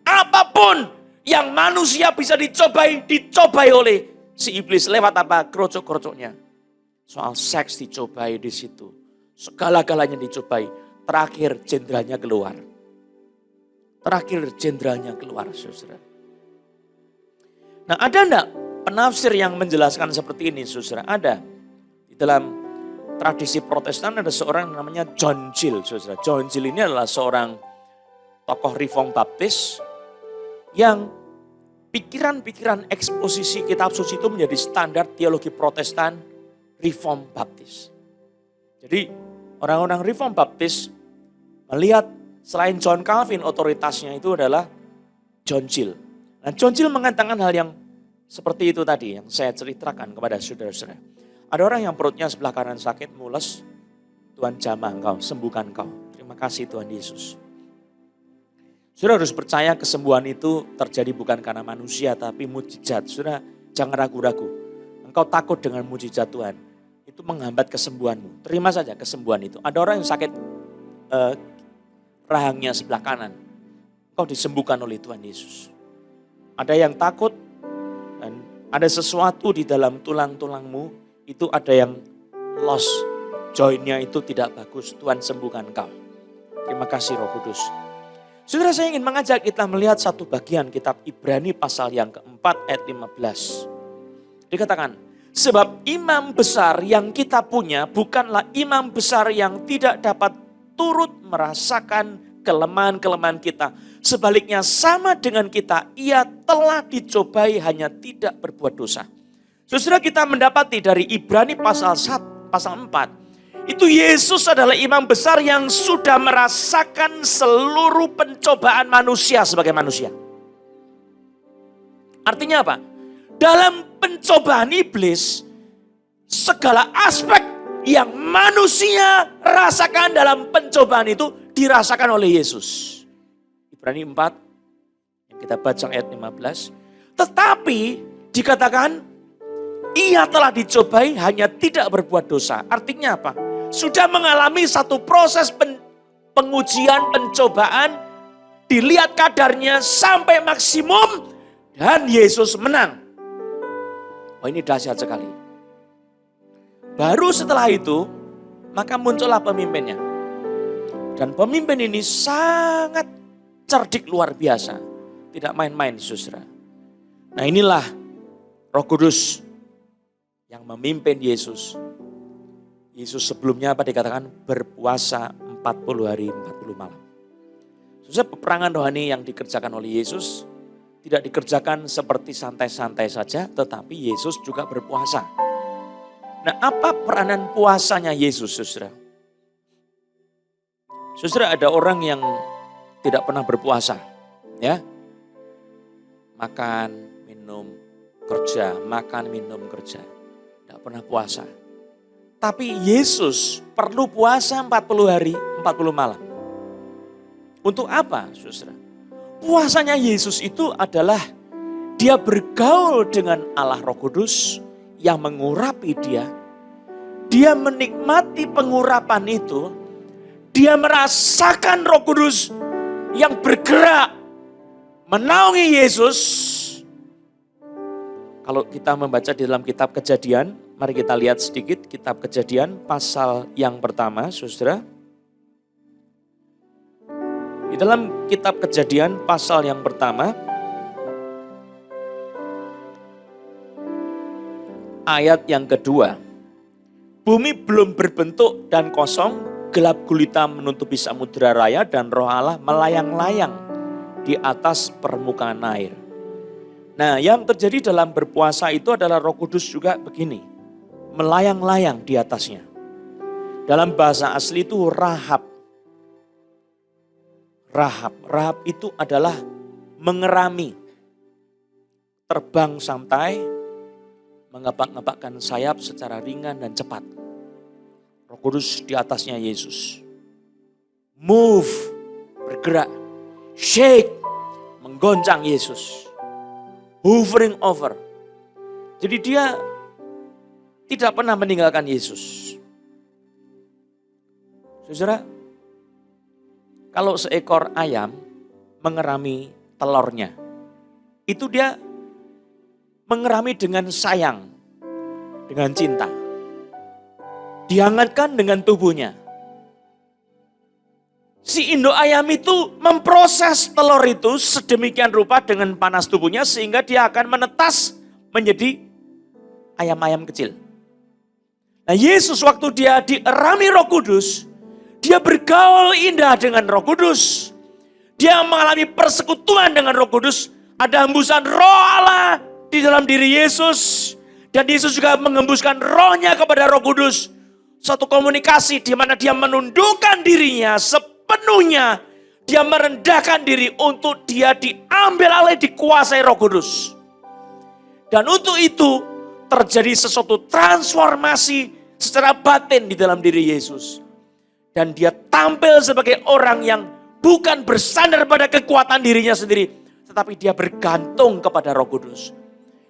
Apapun yang manusia bisa dicobai oleh si iblis. Lewat apa? Krocok-krocoknya. Soal seks dicobai di situ. Segala-galanya dicobai. Terakhir jenderalnya keluar. Saudara. Nah, ada enggak penafsir yang menjelaskan seperti ini, saudara? Ada. Di dalam tradisi Protestan ada seorang namanya John Gill, saudara. John Gill ini adalah seorang tokoh Reform Baptis yang pikiran-pikiran eksposisi kitab suci itu menjadi standar teologi Protestan Reform Baptis. Jadi orang-orang Reform Baptis melihat selain John Calvin otoritasnya itu adalah John Gill. Nah, John Gill mengatakan hal yang seperti itu tadi yang saya ceritakan kepada saudara-saudara. Ada orang yang perutnya sebelah kanan sakit, mules. Tuhan jamah engkau, sembuhkan engkau. Terima kasih Tuhan Yesus. Saudara harus percaya kesembuhan itu terjadi bukan karena manusia tapi mujizat. Saudara jangan ragu-ragu. Engkau takut dengan mujizat Tuhan. Itu menghambat kesembuhanmu. Terima saja kesembuhan itu. Ada orang yang sakit rahangnya sebelah kanan. Engkau disembuhkan oleh Tuhan Yesus. Ada yang takut dan ada sesuatu di dalam tulang-tulangmu, itu ada yang lost, jointnya itu tidak bagus, Tuhan sembuhkan kau. Terima kasih Roh Kudus. Saudara, saya ingin mengajak kita melihat satu bagian kitab Ibrani pasal yang keempat ayat 15. Dikatakan, sebab imam besar yang kita punya bukanlah imam besar yang tidak dapat turut merasakan kelemahan-kelemahan kita. Sebaliknya sama dengan kita, ia telah dicobai hanya tidak berbuat dosa. Saudara, kita mendapati dari Ibrani pasal 4, itu Yesus adalah imam besar yang sudah merasakan seluruh pencobaan manusia sebagai manusia. Artinya apa? Dalam pencobaan iblis, segala aspek yang manusia rasakan dalam pencobaan itu dirasakan oleh Yesus. Ibrani 4, yang kita baca ayat 15. Tetapi dikatakan, ia telah dicobai hanya tidak berbuat dosa. Artinya apa? Sudah mengalami satu proses pengujian, pencobaan, dilihat kadarnya sampai maksimum, dan Yesus menang. Oh, ini dahsyat sekali. Baru setelah itu, maka muncullah pemimpinnya. Dan pemimpin ini sangat cerdik luar biasa. Tidak main-main, saudara. Nah, inilah Roh Kudus yang memimpin Yesus. Yesus sebelumnya apa dikatakan? Berpuasa 40 hari 40 malam. Saudara, peperangan rohani yang dikerjakan oleh Yesus tidak dikerjakan seperti santai-santai saja, tetapi Yesus juga berpuasa. Nah, apa peranan puasanya Yesus, saudara? Saudara, ada orang yang tidak pernah berpuasa, ya. Makan, minum, kerja, makan, minum, kerja. Tidak pernah puasa. Tapi Yesus perlu puasa 40 hari, 40 malam. Untuk apa, saudara? Puasanya Yesus itu adalah dia bergaul dengan Allah Roh Kudus yang mengurapi dia. Dia menikmati pengurapan itu. Dia merasakan Roh Kudus yang bergerak menaungi Yesus. Kalau kita membaca di dalam kitab Kejadian, mari kita lihat sedikit kitab Kejadian pasal yang pertama, saudara. Di dalam kitab Kejadian pasal yang pertama, ayat yang kedua. Bumi belum berbentuk dan kosong, gelap gulita menutupi samudera raya dan Roh Allah melayang-layang di atas permukaan air. Nah, yang terjadi dalam berpuasa itu adalah Roh Kudus juga begini, melayang-layang di atasnya. Dalam bahasa asli itu rahab. Rahab itu adalah mengerami, terbang santai, mengebak-ngebakkan sayap secara ringan dan cepat. Roh Kudus di atasnya Yesus. Move, bergerak, shake, menggoncang Yesus. Hovering over. Jadi dia tidak pernah meninggalkan Yesus. Saudara, kalau seekor ayam mengerami telurnya, itu dia mengerami dengan sayang, dengan cinta. Dihangatkan dengan tubuhnya. Si induk ayam itu memproses telur itu sedemikian rupa dengan panas tubuhnya sehingga dia akan menetas menjadi ayam-ayam kecil. Nah, Yesus waktu dia dierami Roh Kudus, dia bergaul indah dengan Roh Kudus. Dia mengalami persekutuan dengan Roh Kudus. Ada hembusan Roh Allah di dalam diri Yesus. Dan Yesus juga mengembuskan rohnya kepada Roh Kudus. Suatu komunikasi di mana dia menundukkan dirinya sepenuhnya. Dia merendahkan diri untuk dia diambil alih, dikuasai Roh Kudus. Dan untuk itu terjadi sesuatu transformasi secara batin di dalam diri Yesus. Dan dia tampil sebagai orang yang bukan bersandar pada kekuatan dirinya sendiri, tetapi dia bergantung kepada Roh Kudus.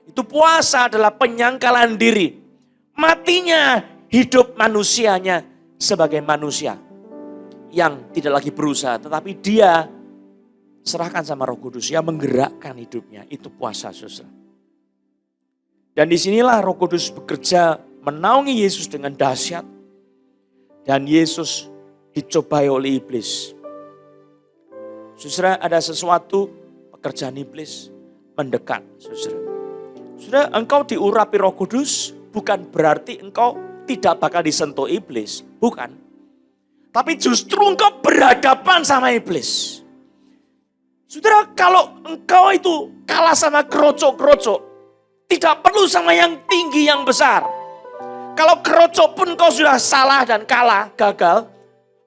Itu puasa adalah penyangkalan diri. Matinya hidup manusianya sebagai manusia yang tidak lagi berusaha, tetapi dia serahkan sama Roh Kudus yang menggerakkan hidupnya. Itu puasa, saudara. Dan disinilah Roh Kudus bekerja menaungi Yesus dengan dahsyat. Dan Yesus dicobai oleh iblis. Saudara, ada sesuatu pekerjaan iblis mendekat, saudara. Saudara, engkau diurapi Roh Kudus bukan berarti engkau tidak bakal disentuh iblis, bukan. Tapi justru engkau berhadapan sama iblis. Saudara, kalau engkau itu kalah sama kerocok-kerocok, tidak perlu sama yang tinggi, yang besar. Kalau kerocok pun engkau sudah salah dan kalah, gagal,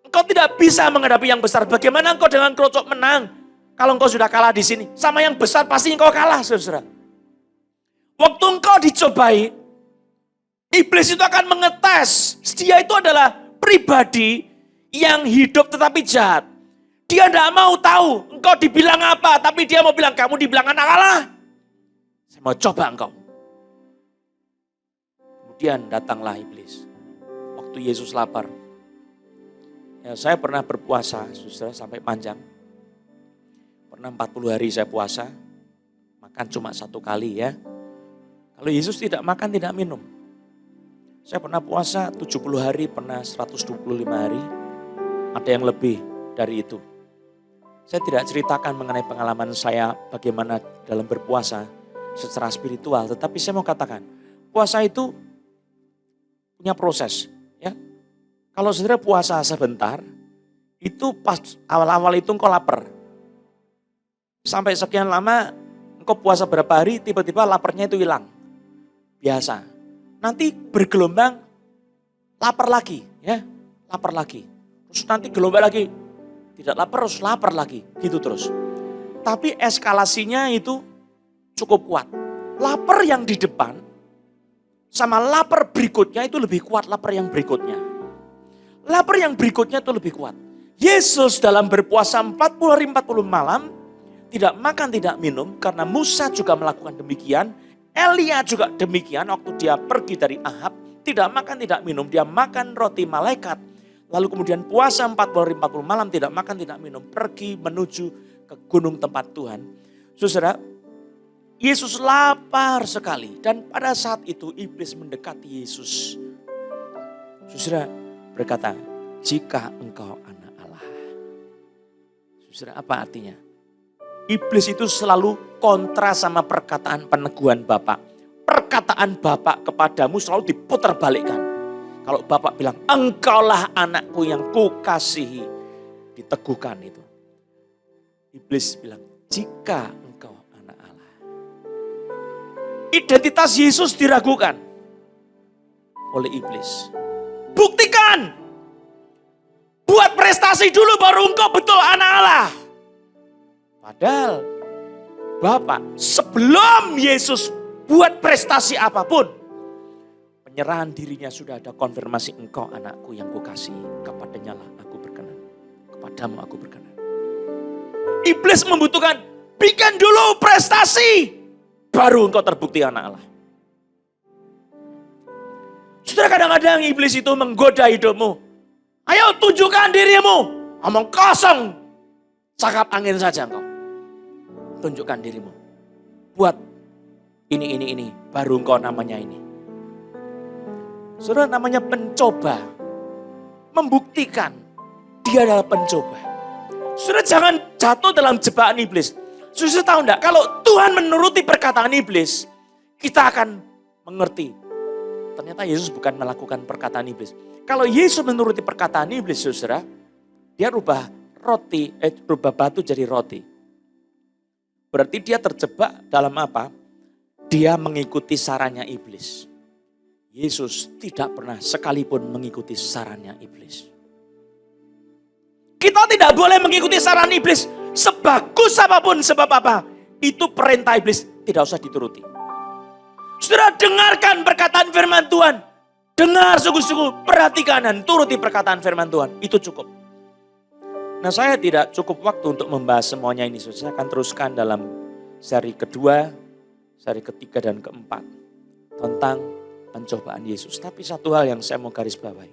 engkau tidak bisa menghadapi yang besar. Bagaimana engkau dengan kerocok menang? Kalau engkau sudah kalah di sini, sama yang besar pasti engkau kalah, saudara. Waktu engkau dicobai, iblis itu akan mengetes. Dia itu adalah pribadi yang hidup tetapi jahat. Dia tidak mau tahu engkau dibilang apa, tapi dia mau bilang kamu dibilang anak Allah. Saya mau coba engkau. Kemudian datanglah iblis. Waktu Yesus lapar. Ya, saya pernah berpuasa, saudara, sampai panjang. Pernah 40 hari saya puasa, makan cuma 1 kali ya. Kalau Yesus tidak makan, tidak minum. Saya pernah puasa 70 hari, pernah 125 hari. Ada yang lebih dari itu. Saya tidak ceritakan mengenai pengalaman saya bagaimana dalam berpuasa secara spiritual. Tetapi saya mau katakan, puasa itu punya proses. Ya. Kalau saudara puasa sebentar, itu pas awal-awal itu engkau lapar. Sampai sekian lama, engkau puasa berapa hari, tiba-tiba laparnya itu hilang. Biasa. Nanti bergelombang, lapar lagi. Ya, lapar lagi. Terus nanti gelombang lagi, tidak lapar, terus lapar lagi. Gitu terus. Tapi eskalasinya itu cukup kuat. Lapar yang di depan, sama lapar berikutnya itu lebih kuat lapar yang berikutnya. Lapar yang berikutnya itu lebih kuat. Yesus dalam berpuasa 40 hari 40 malam, tidak makan, tidak minum, karena Musa juga melakukan demikian. Elia juga demikian waktu dia pergi dari Ahab. Tidak makan, tidak minum, dia makan roti malaikat. Lalu kemudian puasa 40 hari 40 malam, tidak makan, tidak minum. Pergi menuju ke gunung tempat Tuhan. Saudara, Yesus lapar sekali. Dan pada saat itu iblis mendekati Yesus. Saudara berkata, jika engkau anak Allah. Saudara, apa artinya? Iblis itu selalu kontra sama perkataan peneguhan Bapak. Perkataan Bapak kepadamu selalu diputarbalikkan. Kalau Bapak bilang, engkaulah anakku yang kukasihi. Diteguhkan itu. Iblis bilang, jika engkau anak Allah. Identitas Yesus diragukan oleh iblis. Buktikan. Buat prestasi dulu baru engkau betul anak Allah. Padahal Bapak sebelum Yesus buat prestasi apapun, penyerahan dirinya sudah ada konfirmasi, engkau anakku yang kukasihi, kepadanya lah aku berkenan, kepadamu aku berkenan. Iblis membutuhkan, bikin dulu prestasi, baru engkau terbukti anak Allah. Saudara, kadang-kadang iblis itu menggoda hidupmu. Ayo tunjukkan dirimu, omong kosong, cakap angin saja engkau. Tunjukkan dirimu. Buat ini, baru engkau namanya ini. Saudara, namanya pencoba. Membuktikan dia adalah pencoba. Saudara, jangan jatuh dalam jebakan iblis. Saudara tahu enggak, kalau Tuhan menuruti perkataan iblis, kita akan mengerti. Ternyata Yesus bukan melakukan perkataan iblis. Kalau Yesus menuruti perkataan iblis, saudara, dia rubah batu jadi roti. Berarti dia terjebak dalam apa? Dia mengikuti sarannya iblis. Yesus tidak pernah sekalipun mengikuti sarannya iblis. Kita tidak boleh mengikuti saran iblis. Sebagus apapun, sebab apa? Itu perintah iblis, tidak usah dituruti. Saudara, dengarkan perkataan firman Tuhan. Dengar sungguh-sungguh, perhatikan dan turuti perkataan firman Tuhan. Itu cukup. Nah, saya tidak cukup waktu untuk membahas semuanya ini. Saya akan teruskan dalam seri kedua, seri ketiga dan keempat. Tentang pencobaan Yesus. Tapi satu hal yang saya mau garis bawahi.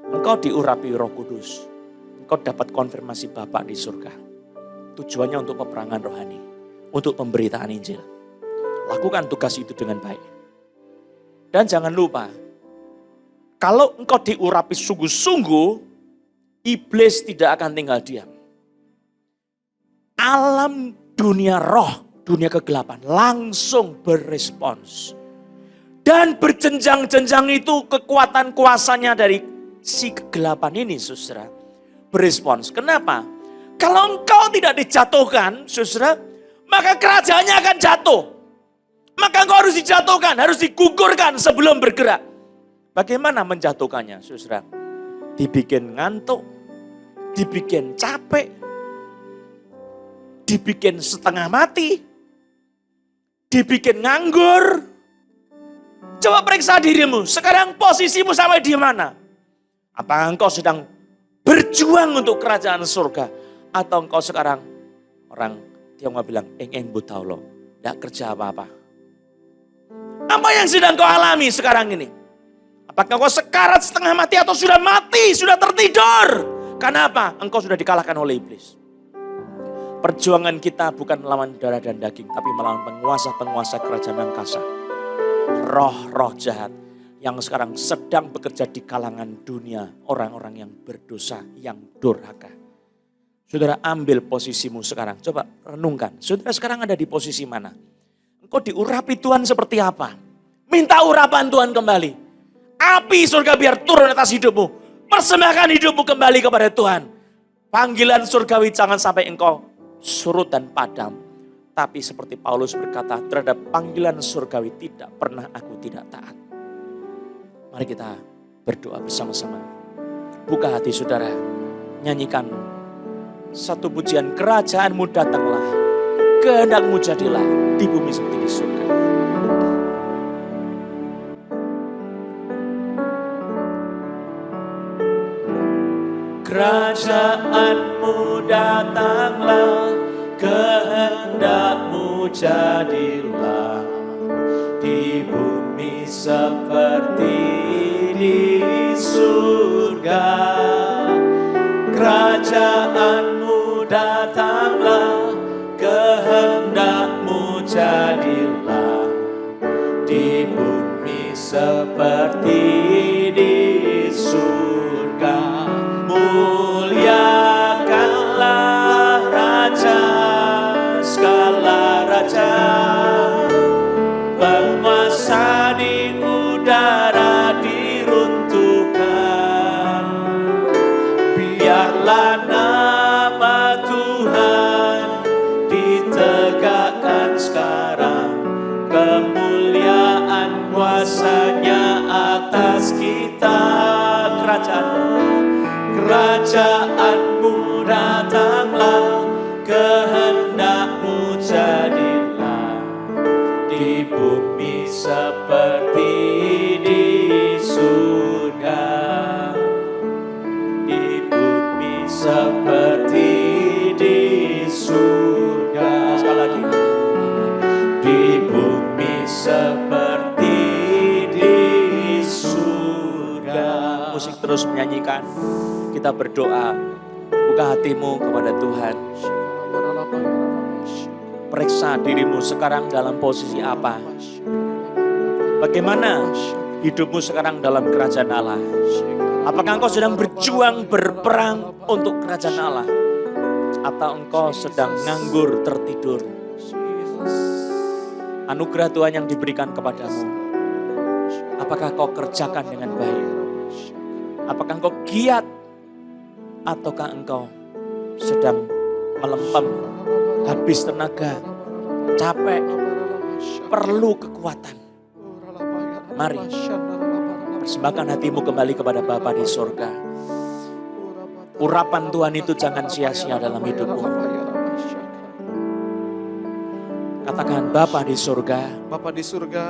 Engkau diurapi Roh Kudus. Engkau dapat konfirmasi Bapa di surga. Tujuannya untuk peperangan rohani. Untuk pemberitaan Injil. Lakukan tugas itu dengan baik. Dan jangan lupa. Kalau engkau diurapi sungguh-sungguh, iblis tidak akan tinggal diam. alam dunia roh, dunia kegelapan langsung berespons. Dan berjenjang-jenjang itu kekuatan kuasanya dari si kegelapan ini, saudara, berespons. Kenapa? Kalau engkau tidak dijatuhkan, saudara, maka kerajaannya akan jatuh. Maka engkau harus dijatuhkan, harus digugurkan sebelum bergerak. Bagaimana menjatuhkannya, saudara? Dibikin ngantuk, dibikin capek, dibikin setengah mati, dibikin nganggur. Coba periksa dirimu, sekarang posisimu sampai di mana? Apakah engkau sedang berjuang untuk kerajaan surga? Atau engkau sekarang, orang Tionghoa bilang, eng butau lo, tidak kerja apa-apa. Apa yang sedang kau alami sekarang ini? Apakah kau sekarat setengah mati atau sudah mati, sudah tertidur? Karena apa? Engkau sudah dikalahkan oleh iblis. Perjuangan kita bukan melawan darah dan daging, tapi melawan penguasa-penguasa kerajaan angkasa. Roh-roh jahat yang sekarang sedang bekerja di kalangan dunia, orang-orang yang berdosa, yang durhaka. Saudara, ambil posisimu sekarang, coba renungkan. Saudara sekarang ada di posisi mana? Engkau diurapi Tuhan seperti apa? Minta urapan Tuhan kembali. Api surga biar turun atas hidupmu. Persembahkan hidupmu kembali kepada Tuhan. Panggilan surgawi jangan sampai engkau surut dan padam. Tapi seperti Paulus berkata, terhadap panggilan surgawi tidak pernah aku tidak taat. Mari kita berdoa bersama-sama. Buka hati saudara, nyanyikan satu pujian, kerajaanmu datanglah, kehendakmu jadilah di bumi seperti di surga. Kerajaanmu datanglah, kehendakmu jadilah di bumi seperti di surga. Kerajaanmu datanglah, kehendakmu jadilah di bumi seperti di surga. Muliakanlah Raja, segala Raja, penguasa di udara diruntuhkan. Biarlah nama Tuhan ditegakkan sekarang, kemuliaan kuasanya atas kita. Kerajaanmu datanglah, kehendakmu jadilah di bumi seperti di surga. Di bumi seperti di surga. Sekali lagi. Di bumi seperti di surga. Musik terus menyanyikan. Kita berdoa, buka hatimu kepada Tuhan. Periksa dirimu sekarang dalam posisi apa. Bagaimana hidupmu sekarang dalam kerajaan Allah. Apakah engkau sedang berjuang, berperang untuk kerajaan Allah. Atau engkau sedang nganggur, tertidur. Anugerah Tuhan yang diberikan kepadamu. Apakah kau kerjakan dengan baik? Apakah engkau giat? Ataukah engkau sedang melempem, habis tenaga, capek, perlu kekuatan. Mari, persembahkan hatimu kembali kepada Bapa di surga. Urapan Tuhan itu jangan sia-sia dalam hidupmu. Katakan, Bapa di surga. Bapa di surga,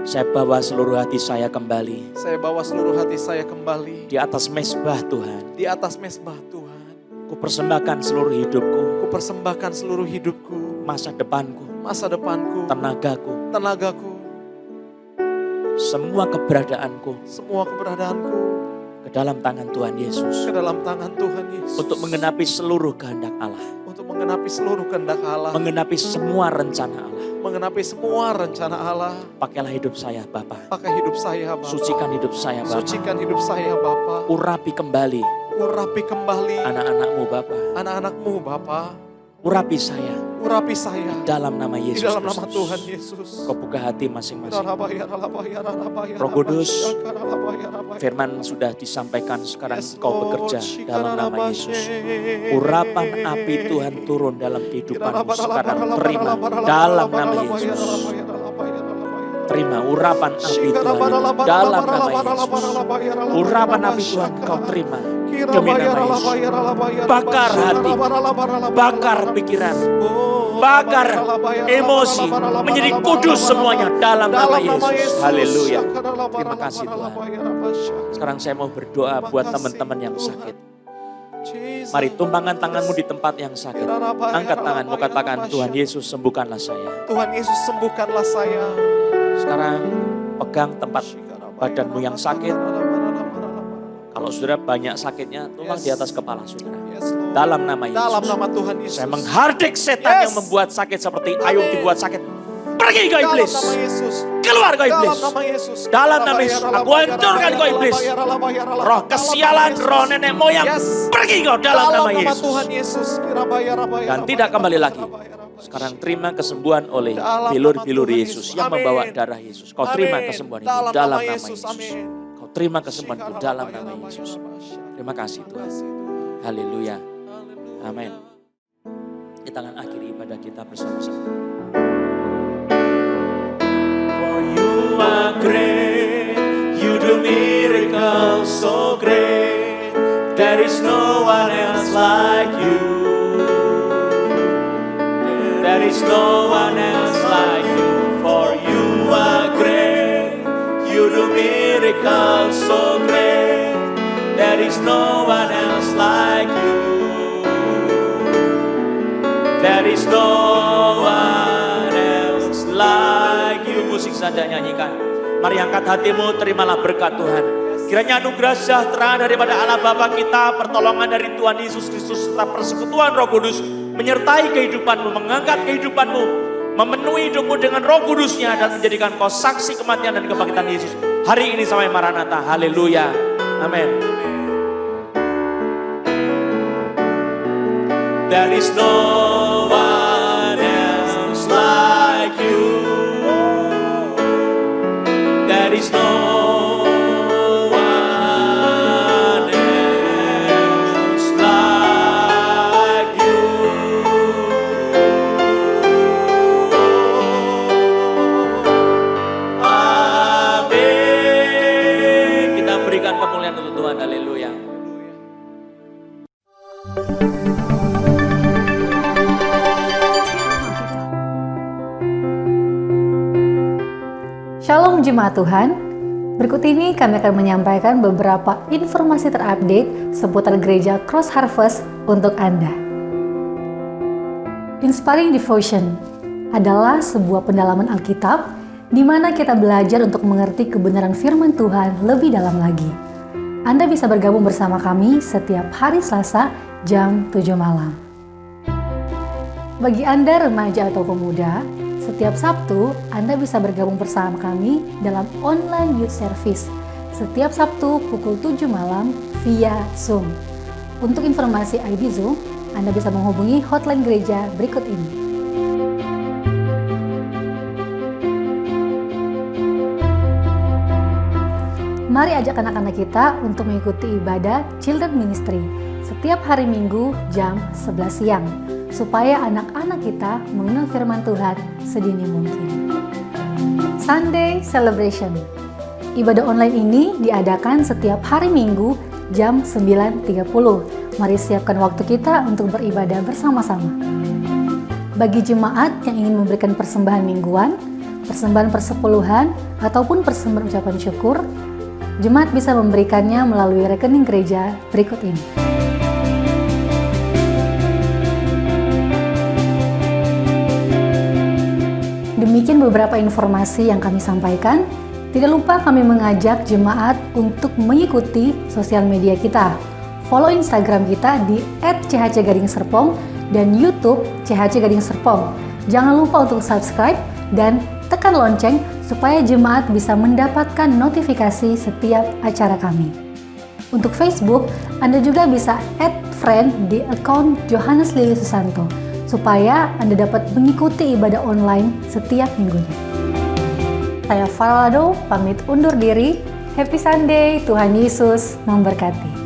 Saya bawa seluruh hati saya kembali. saya bawa seluruh hati saya kembali Di atas mezbah Tuhan. di atas mezbah Tuhan. Ku persembahkan seluruh hidupku. Ku persembahkan seluruh hidupku, Masa depanku. masa depanku, Tenagaku. tenagaku, Semua keberadaanku. semua keberadaanku Ke dalam tangan Tuhan Yesus. ke dalam tangan Tuhan Yesus. Untuk mengenapi seluruh kehendak Allah. Untuk mengenapi seluruh kehendak Allah. Mengenapi semua rencana Allah. Mengenapi semua rencana Allah. Pakailah hidup saya Bapa. Pakai hidup saya Bapa. Sucikan hidup saya Bapa. Sucikan hidup saya Bapa. Urapi kembali Urapi kembali anak-anakmu Bapa. anak-anakmu Bapa. Urapi saya Urapi saya dalam nama di Yesus dalam nama Kristus. Tuhan Yesus. Kau buka hati masing-masing. Roh Kudus, firman sudah disampaikan, sekarang kau bekerja dalam nama Yesus. Urapan api Tuhan turun dalam kehidupanmu sekarang, terima dalam nama Yesus. Terima urapan api Tuhan dalam nama Yesus. Urapan api Tuhan kau terima demi nama Yesus. Bakar hati, bakar pikiran, bakar emosi, menjadi kudus semuanya dalam nama Yesus. Haleluya. Terima kasih Tuhan. Sekarang saya mau berdoa buat teman-teman yang sakit. Mari tumpangkan tanganmu di tempat yang sakit. Angkat tanganmu, katakan, Tuhan Yesus sembuhkanlah saya. Tuhan Yesus sembuhkanlah saya. Sekarang pegang tempat badanmu yang sakit. Kalau saudara banyak sakitnya, tumpang di atas kepala saudara. Dalam nama Yesus. Dalam nama Tuhan Yesus. Saya menghardik setan yang membuat sakit seperti Ayub dibuat sakit. Pergi kau iblis. Dalam nama Yesus. Keluar kau iblis. Dalam nama Yesus. Dalam nama Yesus. Aku hancurkan kau iblis. Roh kesialan, roh nenek moyang. Pergi kau dalam nama Yesus. Tuhan Yesus. Dan tidak kembali lagi. Sekarang terima kesembuhan oleh bilur-bilur Yesus yang membawa darah Yesus. Kau terima kesembuhan itu dalam nama Yesus. Kau terima kesembuhan itu dalam nama Yesus. Terima kasih Tuhan. Haleluya. Amin. Kita akan akhiri ibadah kita bersama-sama. For you are great, you do miracles so great. There is no one else like you. There is no one else like you, for you are great. You do miracles so great. There is no one else like you. There is no one else like you. Musik saja nyanyikan. Mari angkat hatimu, terimalah berkat Tuhan. Kiranya anugerah sejahtera daripada Allah Bapa kita, pertolongan dari Tuhan Yesus Kristus, serta persekutuan Roh Kudus menyertai kehidupanmu, mengangkat kehidupanmu, memenuhi hidupmu dengan Roh Kudusnya dan menjadikan kau saksi kematian dan kebangkitan Yesus hari ini sampai Maranatha. Haleluya. Amin. There is no one else like you. There is no kemuliaan untuk Tuhan. Haleluya. Shalom Jemaat Tuhan. Berikut ini kami akan menyampaikan beberapa informasi terupdate seputar gereja Cross Harvest untuk Anda. Inspiring Devotion adalah sebuah pendalaman Alkitab di mana kita belajar untuk mengerti kebenaran firman Tuhan lebih dalam lagi. Anda bisa bergabung bersama kami setiap hari Selasa jam 7 malam. Bagi Anda remaja atau pemuda, setiap Sabtu Anda bisa bergabung bersama kami dalam online youth service setiap Sabtu pukul 7 malam via Zoom. Untuk informasi ID Zoom, Anda bisa menghubungi hotline gereja berikut ini. Mari ajak anak-anak kita untuk mengikuti ibadah Children Ministry setiap hari Minggu jam 11 siang, supaya anak-anak kita mengenal firman Tuhan sedini mungkin. Sunday Celebration. Ibadah online ini diadakan setiap hari Minggu jam 9.30. Mari siapkan waktu kita untuk beribadah bersama-sama. Bagi jemaat yang ingin memberikan persembahan mingguan, persembahan persepuluhan, ataupun persembahan ucapan syukur, jemaat bisa memberikannya melalui rekening gereja berikut ini. Demikian beberapa informasi yang kami sampaikan. Tidak lupa kami mengajak jemaat untuk mengikuti sosial media kita. Follow Instagram kita di @chc_serpong dan YouTube CHC_serpong. Jangan lupa untuk subscribe dan tekan lonceng supaya jemaat bisa mendapatkan notifikasi setiap acara kami. Untuk Facebook, Anda juga bisa add friend di akun Johannes Lili Susanto supaya Anda dapat mengikuti ibadah online setiap minggunya. Saya Farah Lado, pamit undur diri. Happy Sunday, Tuhan Yesus memberkati.